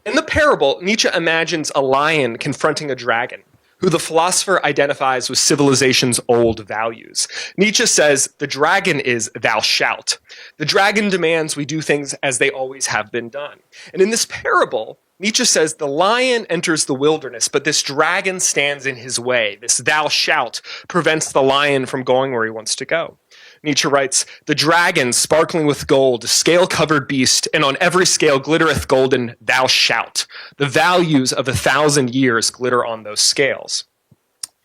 In the parable, Nietzsche imagines a lion confronting a dragon, who the philosopher identifies with civilization's old values. Nietzsche says, the dragon is thou shalt. The dragon demands we do things as they always have been done. And in this parable, Nietzsche says the lion enters the wilderness, but this dragon stands in his way. This thou shalt prevents the lion from going where he wants to go. Nietzsche writes, the dragon, sparkling with gold, scale-covered beast, and on every scale glittereth golden, thou shalt. The values of 1,000 years glitter on those scales.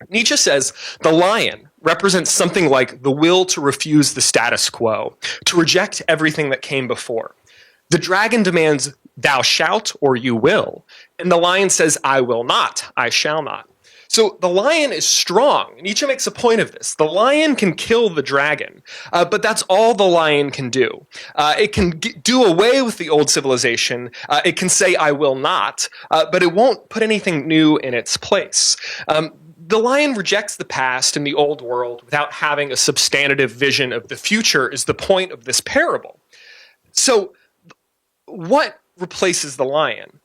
Nietzsche says the lion represents something like the will to refuse the status quo, to reject everything that came before. The dragon demands, thou shalt, or you will, and the lion says, I will not, I shall not. So the lion is strong. Nietzsche makes a point of this. The lion can kill the dragon, but that's all the lion can do. It can do away with the old civilization. It can say, I will not, but it won't put anything new in its place. The lion rejects the past and the old world without having a substantive vision of the future is the point of this parable. So what replaces the lion?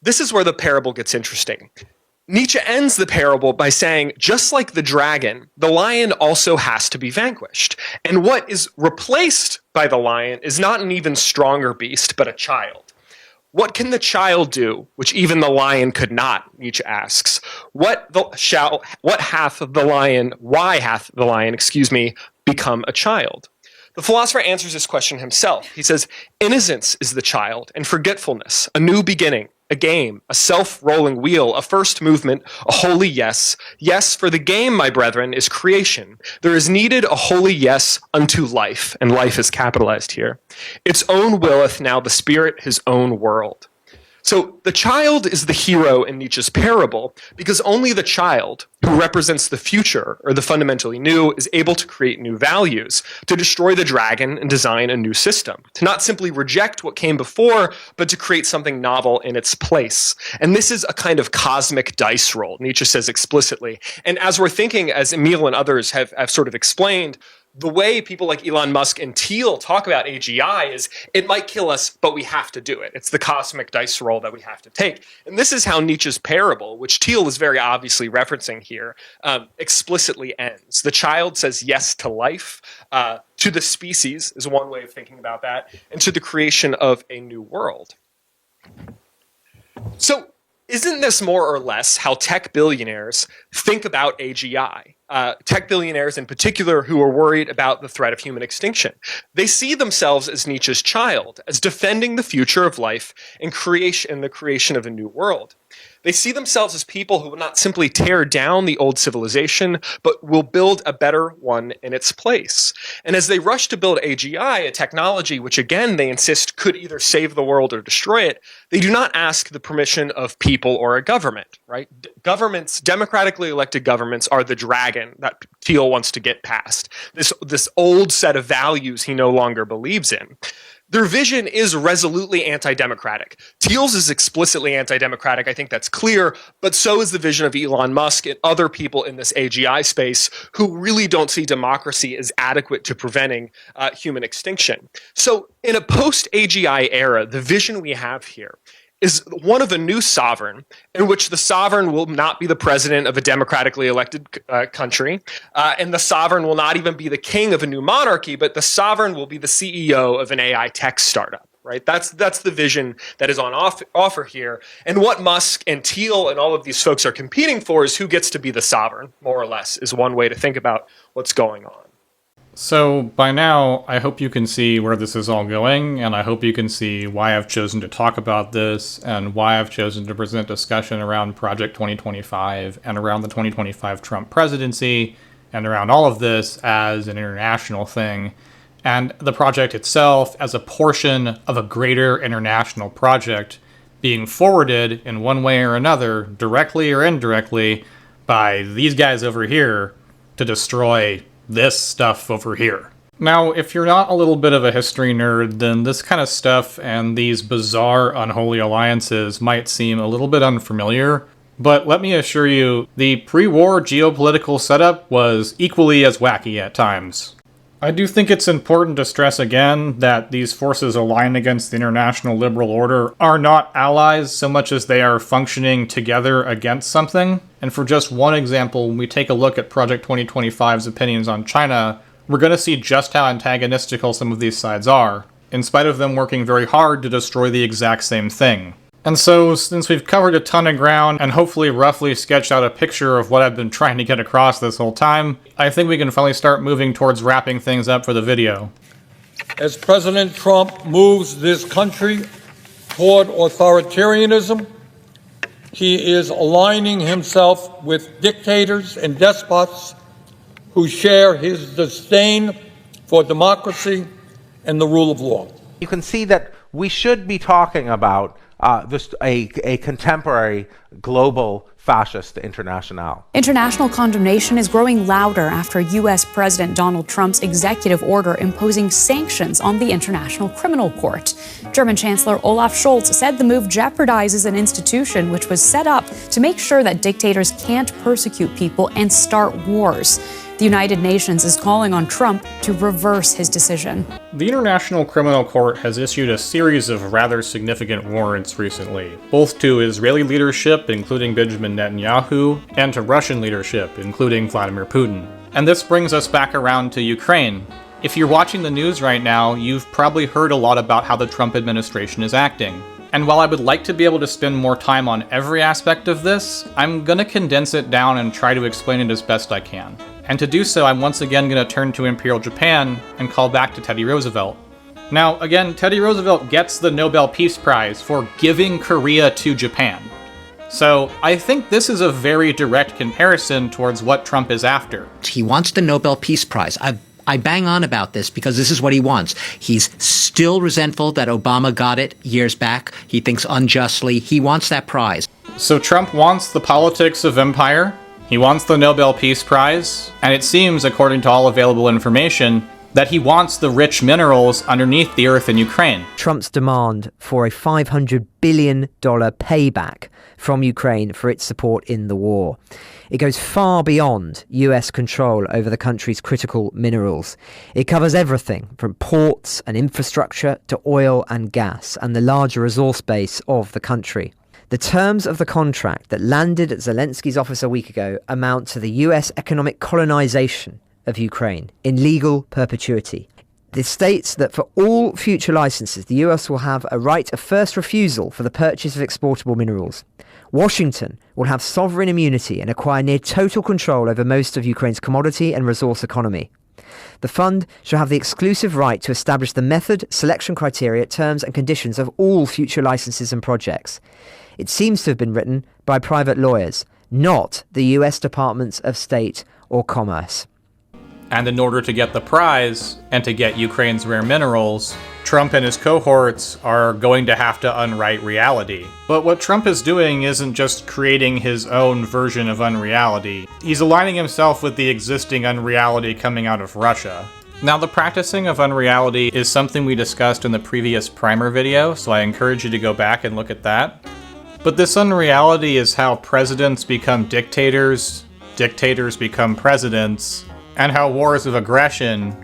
This is where the parable gets interesting. Nietzsche ends the parable by saying, just like the dragon, the lion also has to be vanquished. And what is replaced by the lion is not an even stronger beast, but a child. What can the child do, which even the lion could not, Nietzsche asks. Why hath the lion, become a child? The philosopher answers this question himself. He says, innocence is the child, and forgetfulness, a new beginning, a game, a self-rolling wheel, a first movement, a holy yes. Yes, for the game, my brethren, is creation. There is needed a holy yes unto life, and life is capitalized here. Its own willeth now the spirit his own world. So the child is the hero in Nietzsche's parable because only the child, who represents the future or the fundamentally new, is able to create new values, to destroy the dragon and design a new system, to not simply reject what came before, but to create something novel in its place. And this is a kind of cosmic dice roll, Nietzsche says explicitly. And as we're thinking, as Emil and others have sort of explained, the way people like Elon Musk and Thiel talk about AGI is it might kill us, but we have to do it. It's the cosmic dice roll that we have to take. And this is how Nietzsche's parable, which Thiel is very obviously referencing here, explicitly ends. The child says yes to life, to the species is one way of thinking about that, and to the creation of a new world. So isn't this more or less how tech billionaires think about AGI? Tech billionaires in particular who are worried about the threat of human extinction. They see themselves as Nietzsche's child, as defending the future of life and the creation of a new world. They see themselves as people who will not simply tear down the old civilization, but will build a better one in its place. And as they rush to build AGI, a technology which again they insist could either save the world or destroy it, they do not ask the permission of people or a government, right? Governments, democratically elected governments, are the dragon that Thiel wants to get past. This old set of values he no longer believes in. Their vision is resolutely anti-democratic. Thiel's is explicitly anti-democratic, I think that's clear, but so is the vision of Elon Musk and other people in this AGI space who really don't see democracy as adequate to preventing human extinction. So in a post-AGI era, the vision we have here is one of a new sovereign in which the sovereign will not be the president of a democratically elected country, and the sovereign will not even be the king of a new monarchy, but the sovereign will be the CEO of an AI tech startup, right? That's the vision that is on offer here. And what Musk and Thiel and all of these folks are competing for is who gets to be the sovereign, more or less, is one way to think about what's going on. So by now, I hope you can see where this is all going, and I hope you can see why I've chosen to talk about this, and why I've chosen to present discussion around Project 2025, and around the 2025 Trump presidency, and around all of this as an international thing, and the project itself as a portion of a greater international project being forwarded in one way or another, directly or indirectly, by these guys over here to destroy this stuff over here. Now, if you're not a little bit of a history nerd, then this kind of stuff and these bizarre unholy alliances might seem a little bit unfamiliar, but let me assure you, the pre-war geopolitical setup was equally as wacky at times. I do think it's important to stress again that these forces aligned against the international liberal order are not allies so much as they are functioning together against something. And for just one example, when we take a look at Project 2025's opinions on China, we're going to see just how antagonistical some of these sides are, in spite of them working very hard to destroy the exact same thing. And so, since we've covered a ton of ground and hopefully roughly sketched out a picture of what I've been trying to get across this whole time, I think we can finally start moving towards wrapping things up for the video. As President Trump moves this country toward authoritarianism, he is aligning himself with dictators and despots who share his disdain for democracy and the rule of law. You can see that we should be talking about a contemporary global fascist international. International condemnation is growing louder after U.S. President Donald Trump's executive order imposing sanctions on the International Criminal Court. German Chancellor Olaf Scholz said the move jeopardizes an institution which was set up to make sure that dictators can't persecute people and start wars. The United Nations is calling on Trump to reverse his decision. The International Criminal Court has issued a series of rather significant warrants recently, both to Israeli leadership, including Benjamin Netanyahu, and to Russian leadership, including Vladimir Putin. And this brings us back around to Ukraine. If you're watching the news right now, you've probably heard a lot about how the Trump administration is acting. And while I would like to be able to spend more time on every aspect of this, I'm gonna condense it down and try to explain it as best I can. And to do so, I'm once again going to turn to Imperial Japan and call back to Teddy Roosevelt. Now, again, Teddy Roosevelt gets the Nobel Peace Prize for giving Korea to Japan. So I think this is a very direct comparison towards what Trump is after. He wants the Nobel Peace Prize. I bang on about this because this is what he wants. He's still resentful that Obama got it years back. He thinks unjustly. He wants that prize. So Trump wants the politics of empire. He wants the Nobel Peace Prize, and it seems, according to all available information, that he wants the rich minerals underneath the earth in Ukraine. Trump's demand for a $500 billion payback from Ukraine for its support in the war. It goes far beyond US control over the country's critical minerals. It covers everything from ports and infrastructure to oil and gas and the larger resource base of the country. The terms of the contract that landed at Zelensky's office a week ago amount to the US economic colonization of Ukraine in legal perpetuity. This states that for all future licenses, the US will have a right of first refusal for the purchase of exportable minerals. Washington will have sovereign immunity and acquire near total control over most of Ukraine's commodity and resource economy. The fund shall have the exclusive right to establish the method, selection criteria, terms and conditions of all future licenses and projects. It seems to have been written by private lawyers, not the US Departments of State or Commerce. And in order to get the prize, and to get Ukraine's rare minerals, Trump and his cohorts are going to have to unwrite reality. But what Trump is doing isn't just creating his own version of unreality. He's aligning himself with the existing unreality coming out of Russia. Now, the practicing of unreality is something we discussed in the previous primer video, so I encourage you to go back and look at that. But this unreality is how presidents become dictators, dictators become presidents, and how wars of aggression,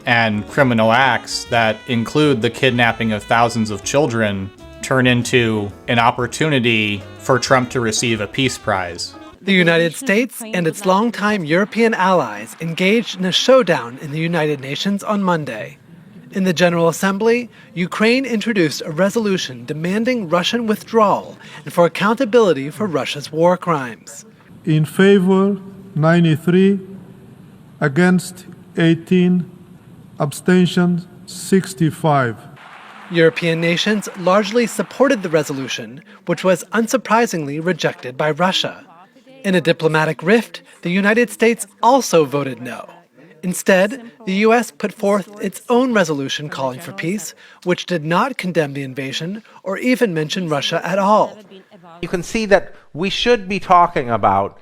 and criminal acts that include the kidnapping of thousands of children turn into an opportunity for Trump to receive a peace prize. The United States and its longtime European allies engaged in a showdown in the United Nations on Monday. In the General Assembly, Ukraine introduced a resolution demanding Russian withdrawal and for accountability for Russia's war crimes. In favor, 93, against 18, abstentions 65. European nations largely supported the resolution, which was unsurprisingly rejected by Russia. In a diplomatic rift, the United States also voted no. Instead, the U.S. put forth its own resolution calling for peace, which did not condemn the invasion or even mention Russia at all. You can see that we should be talking about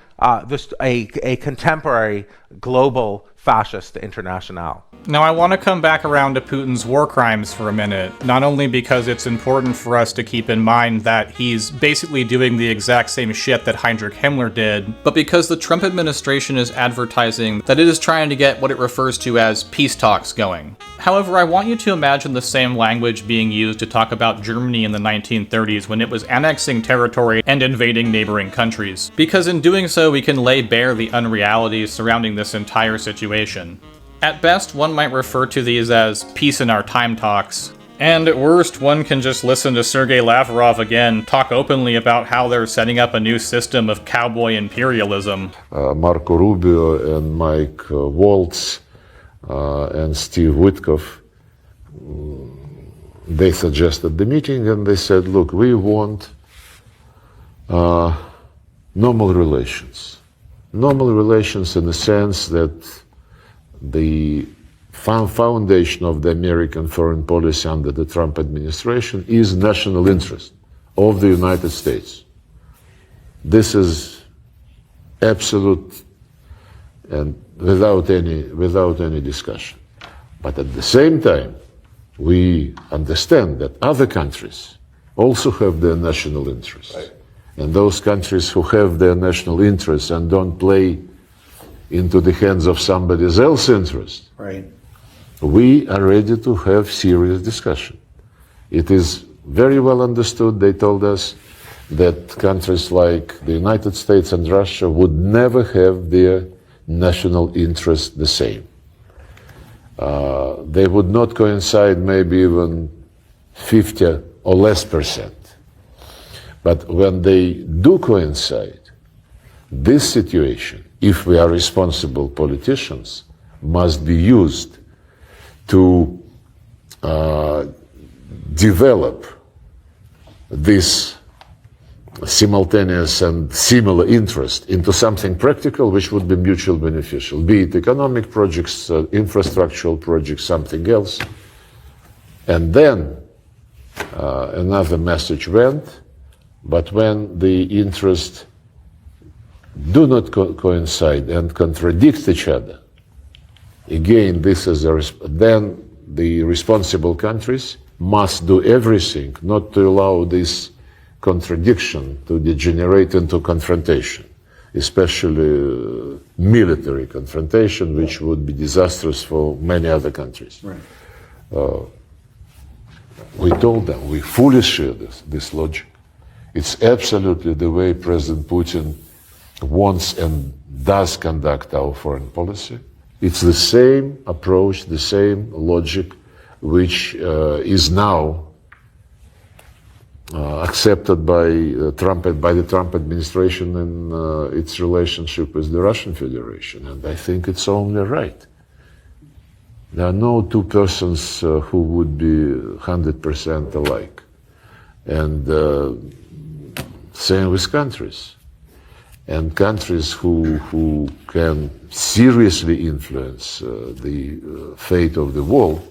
a contemporary global fascist international. Now, I want to come back around to Putin's war crimes for a minute, not only because it's important for us to keep in mind that he's basically doing the exact same shit that Heinrich Himmler did, but because the Trump administration is advertising that it is trying to get what it refers to as peace talks going. However, I want you to imagine the same language being used to talk about Germany in the 1930s when it was annexing territory and invading neighboring countries, because in doing so we can lay bare the unrealities surrounding this entire situation. At best, one might refer to these as peace in our time talks. And at worst, one can just listen to Sergei Lavrov again talk openly about how they're setting up a new system of cowboy imperialism. Marco Rubio and Mike Waltz and Steve Witkoff, they suggested the meeting and they said, look, we want normal relations. Normal relations in the sense that the foundation of the American foreign policy under the Trump administration is national interest of the United States. This is absolute and without any discussion. But at the same time, we understand that other countries also have their national interests. Right. And those countries who have their national interests and don't play into the hands of somebody else's interest, right, we are ready to have serious discussion. It is very well understood, they told us, that countries like the United States and Russia would never have their national interest the same. They would not coincide maybe even 50 or less %. But when they do coincide, this situation, if we are responsible politicians, must be used to develop this simultaneous and similar interest into something practical which would be mutually beneficial, be it economic projects, infrastructural projects, something else. And then another message went, but when the interests do not coincide and contradict each other, again, this is then the responsible countries must do everything not to allow this contradiction to degenerate into confrontation, especially military confrontation, which would be disastrous for many other countries. Right. We told them, we fully share this logic. It's absolutely the way President Putin wants and does conduct our foreign policy. It's the same approach, the same logic, which is now accepted by the Trump administration in its relationship with the Russian Federation, and I think it's only right. There are no two persons who would be 100% alike, and same with countries. And countries who can seriously influence the fate of the world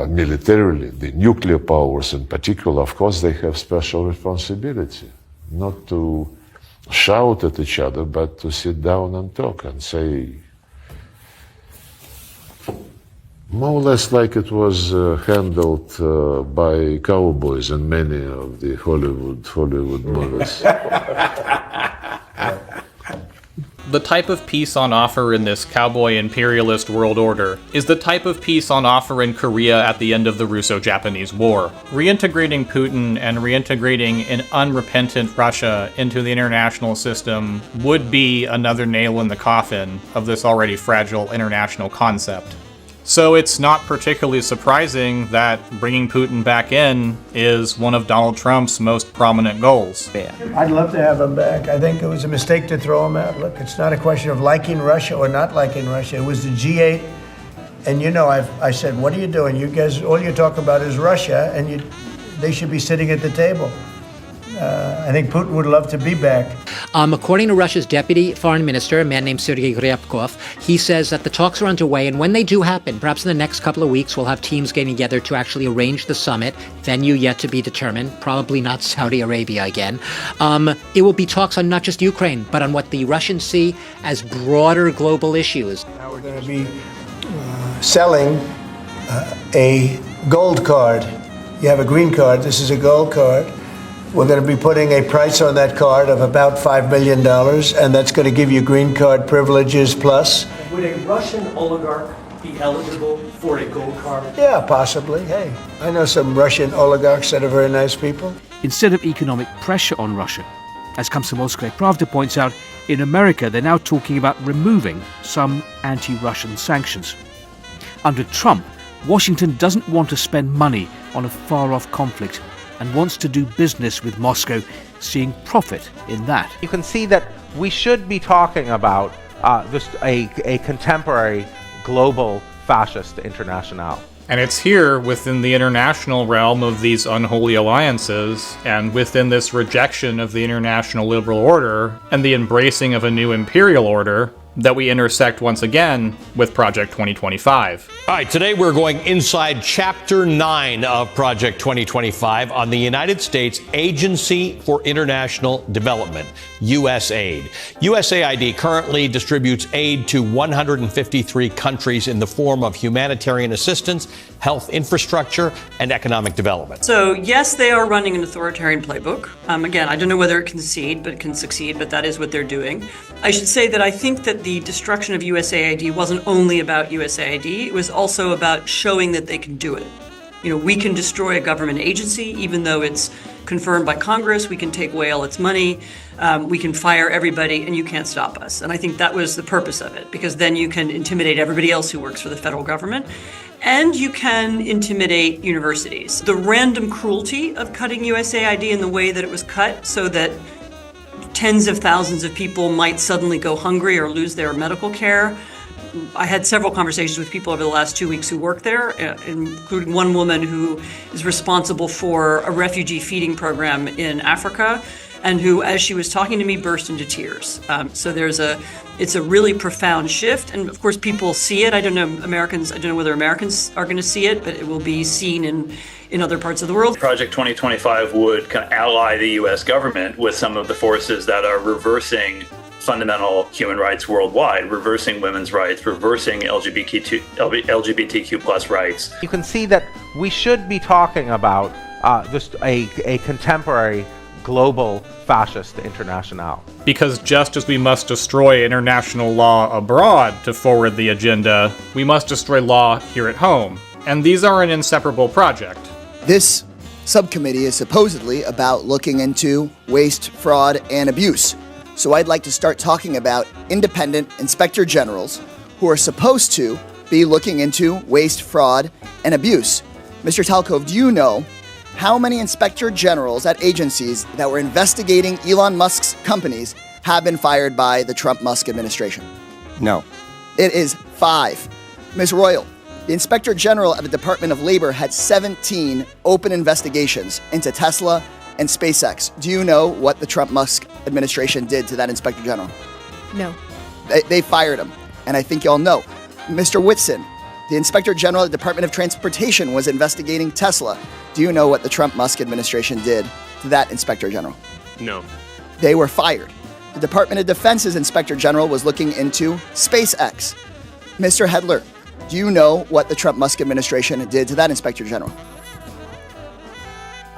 militarily, the nuclear powers in particular, of course, they have special responsibility, not to shout at each other, but to sit down and talk and say, more or less like it was handled by cowboys in many of the Hollywood movies. The type of peace on offer in this cowboy imperialist world order is the type of peace on offer in Korea at the end of the Russo-Japanese War. Reintegrating Putin and reintegrating an unrepentant Russia into the international system would be another nail in the coffin of this already fragile international concept. So it's not particularly surprising that bringing Putin back in is one of Donald Trump's most prominent goals. I'd love to have him back. I think it was a mistake to throw him out. Look, it's not a question of liking Russia or not liking Russia. It was the G8. And you know, I said, what are you doing? You guys, all you talk about is Russia, and they should be sitting at the table. I think Putin would love to be back. According to Russia's deputy foreign minister, a man named Sergei Ryabkov, he says that the talks are underway, and when they do happen, perhaps in the next couple of weeks, we'll have teams getting together to actually arrange the summit, venue yet to be determined, probably not Saudi Arabia again. It will be talks on not just Ukraine, but on what the Russians see as broader global issues. Now we're going to be selling a gold card. You have a green card, this is a gold card. We're going to be putting a price on that card of about $5 million, and that's going to give you green card privileges plus. Would a Russian oligarch be eligible for a gold card? Yeah, possibly. Hey, I know some Russian oligarchs that are very nice people. Instead of economic pressure on Russia, as Komsomolskaya Pravda points out, in America they're now talking about removing some anti-Russian sanctions. Under Trump, Washington doesn't want to spend money on a far-off conflict and wants to do business with Moscow, seeing profit in that. You can see that we should be talking about a contemporary global fascist international. And it's here, within the international realm of these unholy alliances, and within this rejection of the international liberal order, and the embracing of a new imperial order, that we intersect once again with Project 2025. All right, today we're going inside Chapter 9 of Project 2025 on the United States Agency for International Development, USAID. USAID currently distributes aid to 153 countries in the form of humanitarian assistance, health infrastructure, and economic development. So, yes, they are running an authoritarian playbook. Again, I don't know whether it can succeed, but that is what they're doing. I should say that I think that the destruction of USAID wasn't only about USAID, it was also about showing that they can do it. You know, we can destroy a government agency, even though it's confirmed by Congress, we can take away all its money, we can fire everybody, and you can't stop us. And I think that was the purpose of it, because then you can intimidate everybody else who works for the federal government, and you can intimidate universities. The random cruelty of cutting USAID in the way that it was cut, so that tens of thousands of people might suddenly go hungry or lose their medical care. I had several conversations with people over the last 2 weeks who work there, including one woman who is responsible for a refugee feeding program in Africa, and who, as she was talking to me, burst into tears. So it's a really profound shift, and of course people see it. I don't know whether Americans are going to see it, but it will be seen in other parts of the world. Project 2025 would kind of ally the U.S. government with some of the forces that are reversing fundamental human rights worldwide, reversing women's rights, reversing LGBTQ plus rights. You can see that we should be talking about just a contemporary global fascist international. Because just as we must destroy international law abroad to forward the agenda, we must destroy law here at home. And these are an inseparable project. This subcommittee is supposedly about looking into waste, fraud, and abuse. So I'd like to start talking about independent inspector generals who are supposed to be looking into waste, fraud, and abuse. Mr. Talkov, do you know how many inspector generals at agencies that were investigating Elon Musk's companies have been fired by the Trump-Musk administration? No. It is 5. Ms. Royal, the Inspector General at the Department of Labor had 17 open investigations into Tesla and SpaceX. Do you know what the Trump-Musk administration did to that Inspector General? No. They fired him, and I think y'all know. Mr. Whitson, the Inspector General at the Department of Transportation was investigating Tesla. Do you know what the Trump-Musk administration did to that Inspector General? No. They were fired. The Department of Defense's Inspector General was looking into SpaceX. Mr. Hedler, do you know what the Trump-Musk administration did to that Inspector General?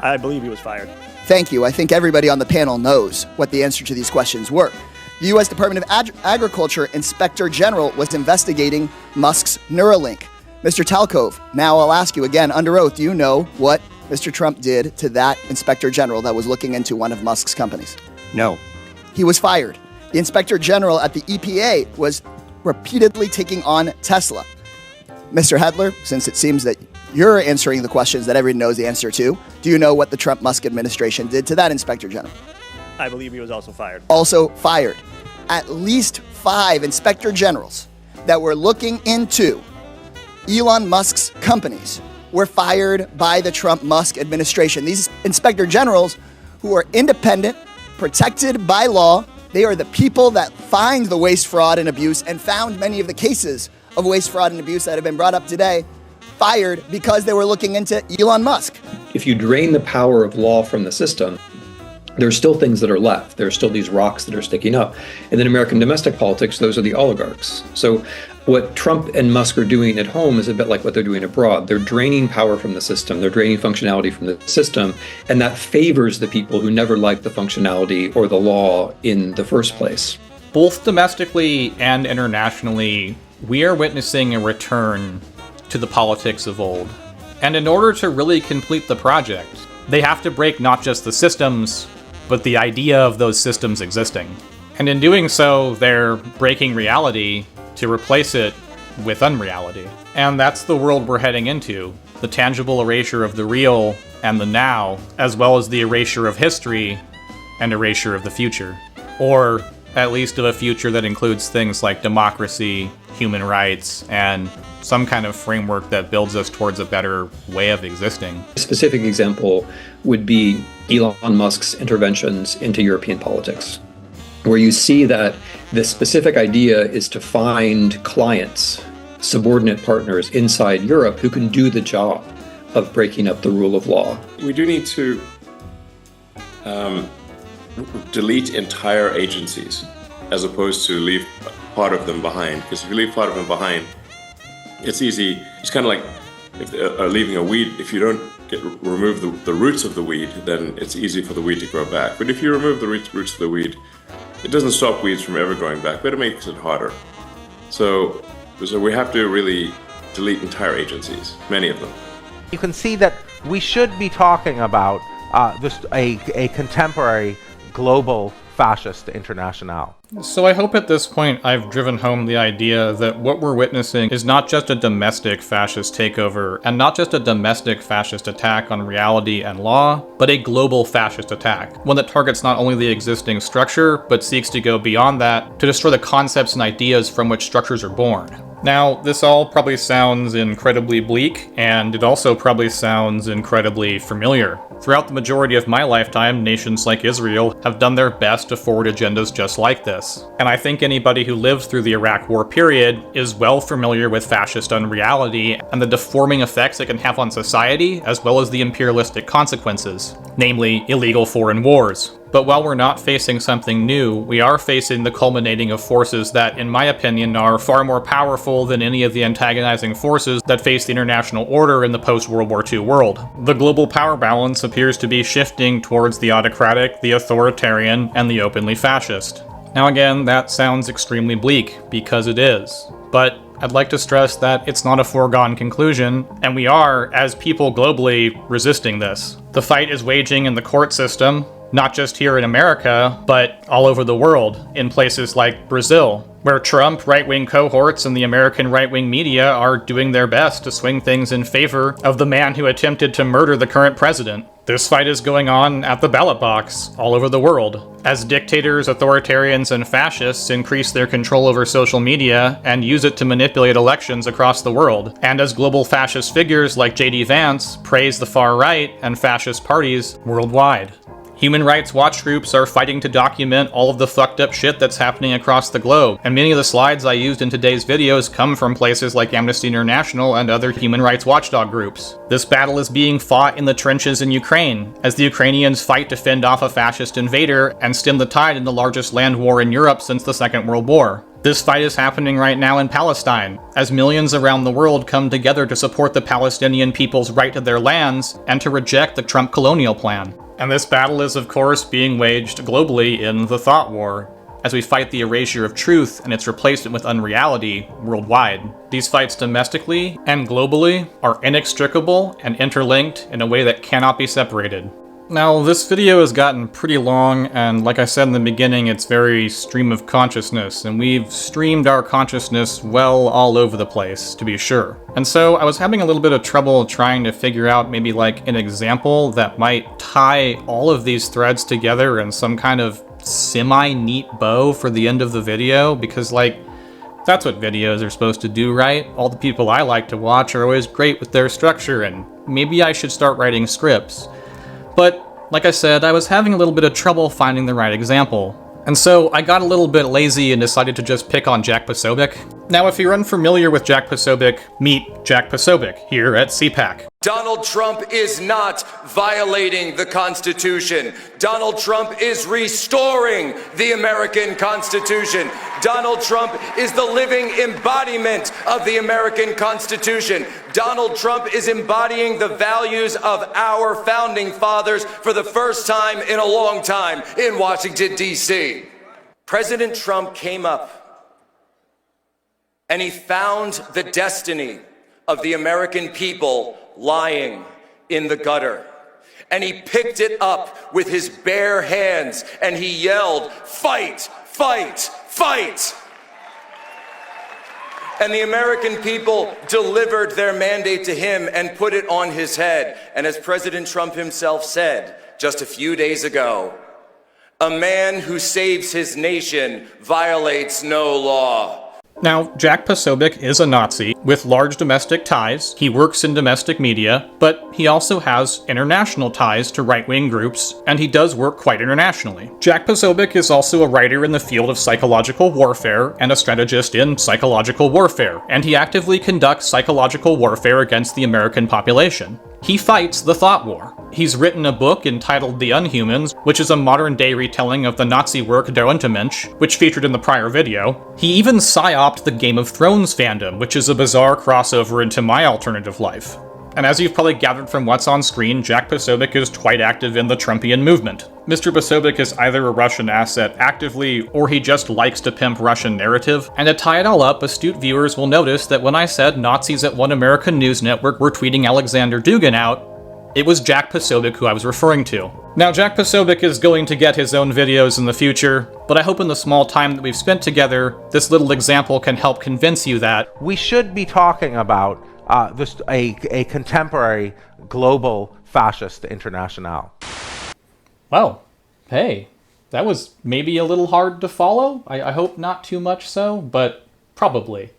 I believe he was fired. Thank you. I think everybody on the panel knows what the answer to these questions were. The U.S. Department of Agriculture Inspector General was investigating Musk's Neuralink. Mr. Talkov, now I'll ask you again under oath, do you know what Mr. Trump did to that Inspector General that was looking into one of Musk's companies? No. He was fired. The Inspector General at the EPA was repeatedly taking on Tesla. Mr. Hedler, since it seems that you're answering the questions that everyone knows the answer to, do you know what the Trump-Musk administration did to that Inspector General? I believe he was also fired. Also fired. At least 5 Inspector Generals that were looking into Elon Musk's companies were fired by the Trump-Musk administration. These Inspector Generals, who are independent, protected by law, they are the people that find the waste, fraud, and abuse and found many of the cases of waste, fraud, and abuse that have been brought up today, fired because they were looking into Elon Musk. If you drain the power of law from the system, there's still things that are left. There's still these rocks that are sticking up. And in American domestic politics, those are the oligarchs. So what Trump and Musk are doing at home is a bit like what they're doing abroad. They're draining power from the system. They're draining functionality from the system. And that favors the people who never liked the functionality or the law in the first place. Both domestically and internationally, we are witnessing a return to the politics of old. And in order to really complete the project, they have to break not just the systems, but the idea of those systems existing. And in doing so, they're breaking reality to replace it with unreality. And that's the world we're heading into. The tangible erasure of the real and the now, as well as the erasure of history and erasure of the future. Or at least of a future that includes things like democracy, human rights, and some kind of framework that builds us towards a better way of existing. A specific example would be Elon Musk's interventions into European politics. where you see that the specific idea is to find clients, subordinate partners inside Europe who can do the job of breaking up the rule of law. We do need to delete entire agencies as opposed to leave part of them behind. Because if you leave part of them behind, it's easy. It's kind of like leaving a weed. If you don't remove the roots of the weed, then it's easy for the weed to grow back. But if you remove the roots of the weed, it doesn't stop weeds from ever growing back, but it makes it harder. So we have to really delete entire agencies, many of them. You can see that we should be talking about a contemporary global fascist internationale. So I hope at this point I've driven home the idea that what we're witnessing is not just a domestic fascist takeover, and not just a domestic fascist attack on reality and law, but a global fascist attack. One that targets not only the existing structure, but seeks to go beyond that to destroy the concepts and ideas from which structures are born. Now, this all probably sounds incredibly bleak, and it also probably sounds incredibly familiar. Throughout the majority of my lifetime, nations like Israel have done their best to forward agendas just like this. And I think anybody who lived through the Iraq War period is well familiar with fascist unreality and the deforming effects it can have on society, as well as the imperialistic consequences, namely illegal foreign wars. But while we're not facing something new, we are facing the culminating of forces that, in my opinion, are far more powerful than any of the antagonizing forces that face the international order in the post-World War II world. The global power balance appears to be shifting towards the autocratic, the authoritarian, and the openly fascist. Now again, that sounds extremely bleak, because it is. But I'd like to stress that it's not a foregone conclusion, and we are, as people globally, resisting this. The fight is waging in the court system, not just here in America, but all over the world, in places like Brazil, where Trump right-wing cohorts and the American right-wing media are doing their best to swing things in favor of the man who attempted to murder the current president. This fight is going on at the ballot box, all over the world, as dictators, authoritarians, and fascists increase their control over social media and use it to manipulate elections across the world, and as global fascist figures like J.D. Vance praise the far right and fascist parties worldwide. Human rights watch groups are fighting to document all of the fucked up shit that's happening across the globe, and many of the slides I used in today's videos come from places like Amnesty International and other human rights watchdog groups. This battle is being fought in the trenches in Ukraine, as the Ukrainians fight to fend off a fascist invader and stem the tide in the largest land war in Europe since the Second World War. This fight is happening right now in Palestine, as millions around the world come together to support the Palestinian people's right to their lands and to reject the Trump colonial plan. And this battle is, of course, being waged globally in the thought war, as we fight the erasure of truth and its replacement with unreality worldwide. These fights domestically and globally are inextricable and interlinked in a way that cannot be separated. Now, this video has gotten pretty long, and like I said in the beginning, it's very stream of consciousness, and we've streamed our consciousness well all over the place, to be sure. And so I was having a little bit of trouble trying to figure out maybe like an example that might tie all of these threads together in some kind of semi-neat bow for the end of the video, because like, that's what videos are supposed to do, right? All the people I like to watch are always great with their structure, and maybe I should start writing scripts. But, like I said, I was having a little bit of trouble finding the right example. And so I got a little bit lazy and decided to just pick on Jack Posobiec. Now, if you're unfamiliar with Jack Posobiec, meet Jack Posobiec here at CPAC. Donald Trump is not violating the Constitution. Donald Trump is restoring the American Constitution. Donald Trump is the living embodiment of the American Constitution. Donald Trump is embodying the values of our founding fathers for the first time in a long time in Washington, D.C. President Trump came up and he found the destiny of the American people lying in the gutter. And he picked it up with his bare hands and he yelled, "Fight, fight, fight!" And the American people delivered their mandate to him and put it on his head. And as President Trump himself said just a few days ago, a man who saves his nation violates no law. Now, Jack Posobiec is a Nazi with large domestic ties. He works in domestic media, but he also has international ties to right-wing groups, and he does work quite internationally. Jack Posobiec is also a writer in the field of psychological warfare and a strategist in psychological warfare, and he actively conducts psychological warfare against the American population. He fights the thought war. He's written a book entitled The Unhumans, which is a modern-day retelling of the Nazi work Der Untermensch, which featured in the prior video. He even psyoped the Game of Thrones fandom, which is a bizarre crossover into my alternative life. And as you've probably gathered from what's on screen, Jack Posobiec is quite active in the Trumpian movement. Mr. Posobiec is either a Russian asset actively, or he just likes to pimp Russian narrative. And to tie it all up, astute viewers will notice that when I said Nazis at One American News Network were tweeting Alexander Dugin out, it was Jack Posobiec who I was referring to. Now, Jack Posobiec is going to get his own videos in the future, but I hope in the small time that we've spent together, this little example can help convince you that we should be talking about a contemporary global fascist internationale. Well, hey, that was maybe a little hard to follow. I hope not too much so, but probably.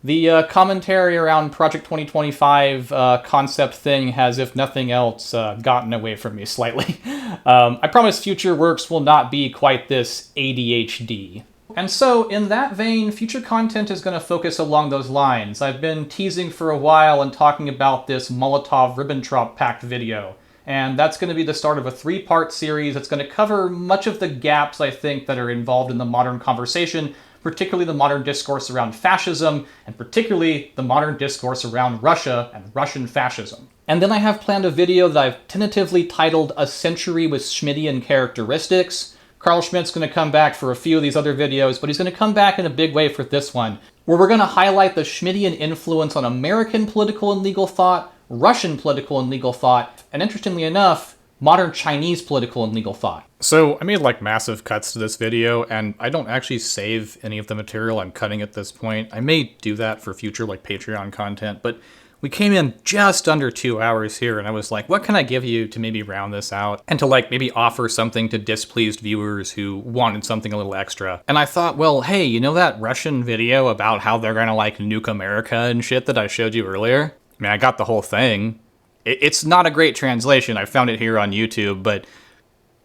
The commentary around Project 2025 concept thing has, if nothing else, gotten away from me slightly. I promise future works will not be quite this ADHD. And so, in that vein, future content is going to focus along those lines. I've been teasing for a while and talking about this Molotov-Ribbentrop Pact video, and that's going to be the start of a 3-part series that's going to cover much of the gaps, I think, that are involved in the modern conversation, particularly the modern discourse around fascism, and particularly the modern discourse around Russia and Russian fascism. And then I have planned a video that I've tentatively titled A Century with Schmittian Characteristics. Carl Schmitt's going to come back for a few of these other videos, but he's going to come back in a big way for this one, where we're going to highlight the Schmittian influence on American political and legal thought, Russian political and legal thought, and interestingly enough, modern Chinese political and legal thought. So I made like massive cuts to this video, and I don't actually save any of the material I'm cutting at this point. I may do that for future like Patreon content, but we came in just under 2 hours here, and I was like, what can I give you to maybe round this out? And to like maybe offer something to displeased viewers who wanted something a little extra. And I thought, well, hey, you know that Russian video about how they're gonna like nuke America and shit that I showed you earlier? I mean, I got the whole thing. It's not a great translation. I found it here on YouTube, but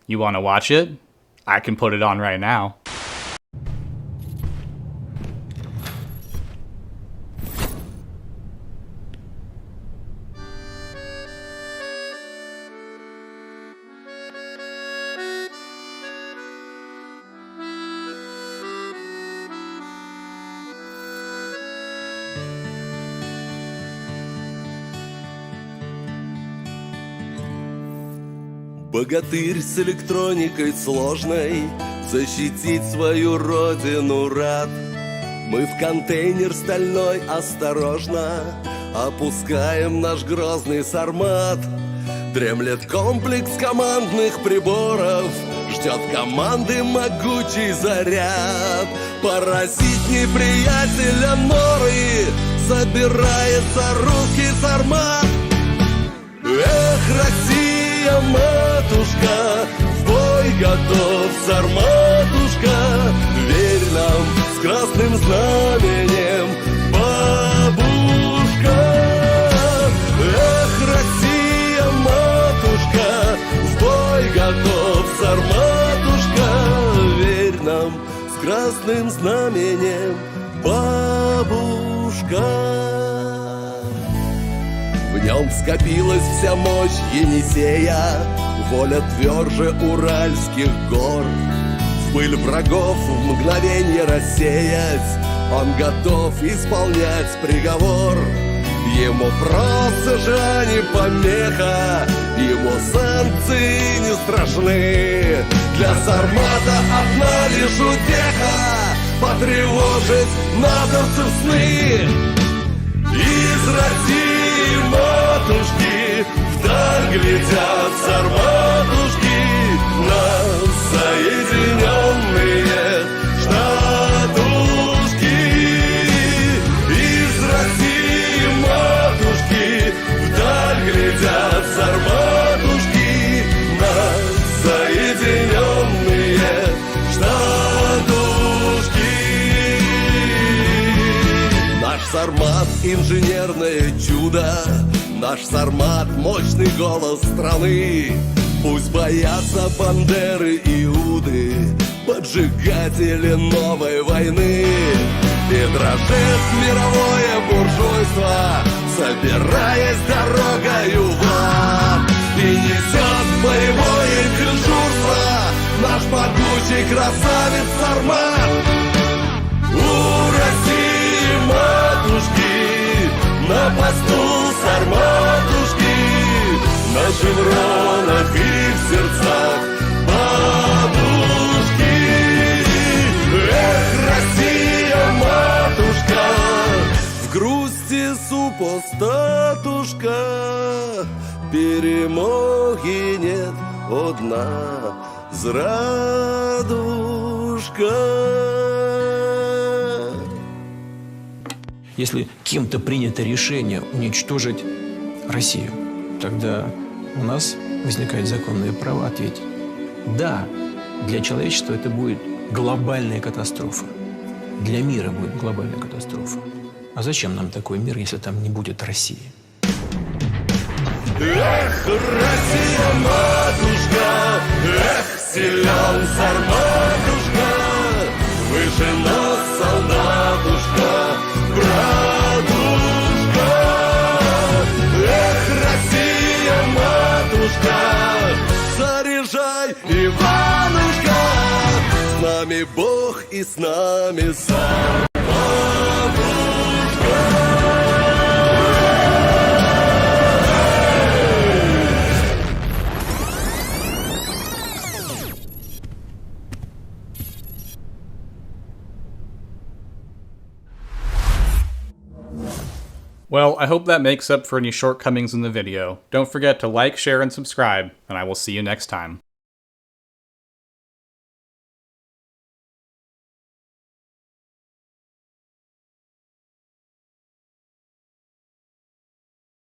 you wanna watch it? I can put it on right now. Богатырь с электроникой сложной защитить свою родину рад. Мы в контейнер стальной осторожно опускаем наш грозный сармат. Дремлет комплекс командных приборов, ждет команды могучий заряд. Поразить неприятеля норы собирается русский сармат. Эх, Россия, матушка, в бой готов сарматушка. Верь нам с красным знаменем, бабушка. Эх, Россия, матушка, в бой готов сарматушка. Верь нам с красным знаменем, бабушка. В нем скопилась вся мощь Енисея, воля тверже уральских гор. В пыль врагов в мгновенье рассеять он готов исполнять приговор. Ему просто же не помеха, ему санкции не страшны. Для сармата одна лишь утеха — потревожить натовцев сны. Из России матушки вдаль глядят сарматушки, нас соединенные штатушки. Из России матушки вдаль глядят сарматушки, нас соединенные штатушки. Наш Сармат — инженерное чудо, наш Сармат — мощный голос страны. Пусть боятся Бандеры, Иуды, поджигатели новой войны. И дрожит мировое буржуйство, собираясь дорогою в ад. И несет боевое дежурство наш могучий красавец Сармат. У России матушки на посту Сарматушки, на шевронах и в сердцах бабушки. Эх, Россия, матушка, в грусти супостатушка, перемоги нет одна зрадушка. Если кем-то принято решение уничтожить Россию, тогда у нас возникает законное право ответить: да, для человечества это будет глобальная катастрофа. Для мира будет глобальная катастрофа. А зачем нам такой мир, если там не будет России? Эх, Россия, матушка, эх, силен Сарматушка, выше нас, солдатушка, братушка. Эх, Россия, матушка, заряжай, Иванушка, с нами Бог и с нами Сарматушка. Well, I hope that makes up for any shortcomings in the video. Don't forget to like, share, and subscribe, and I will see you next time.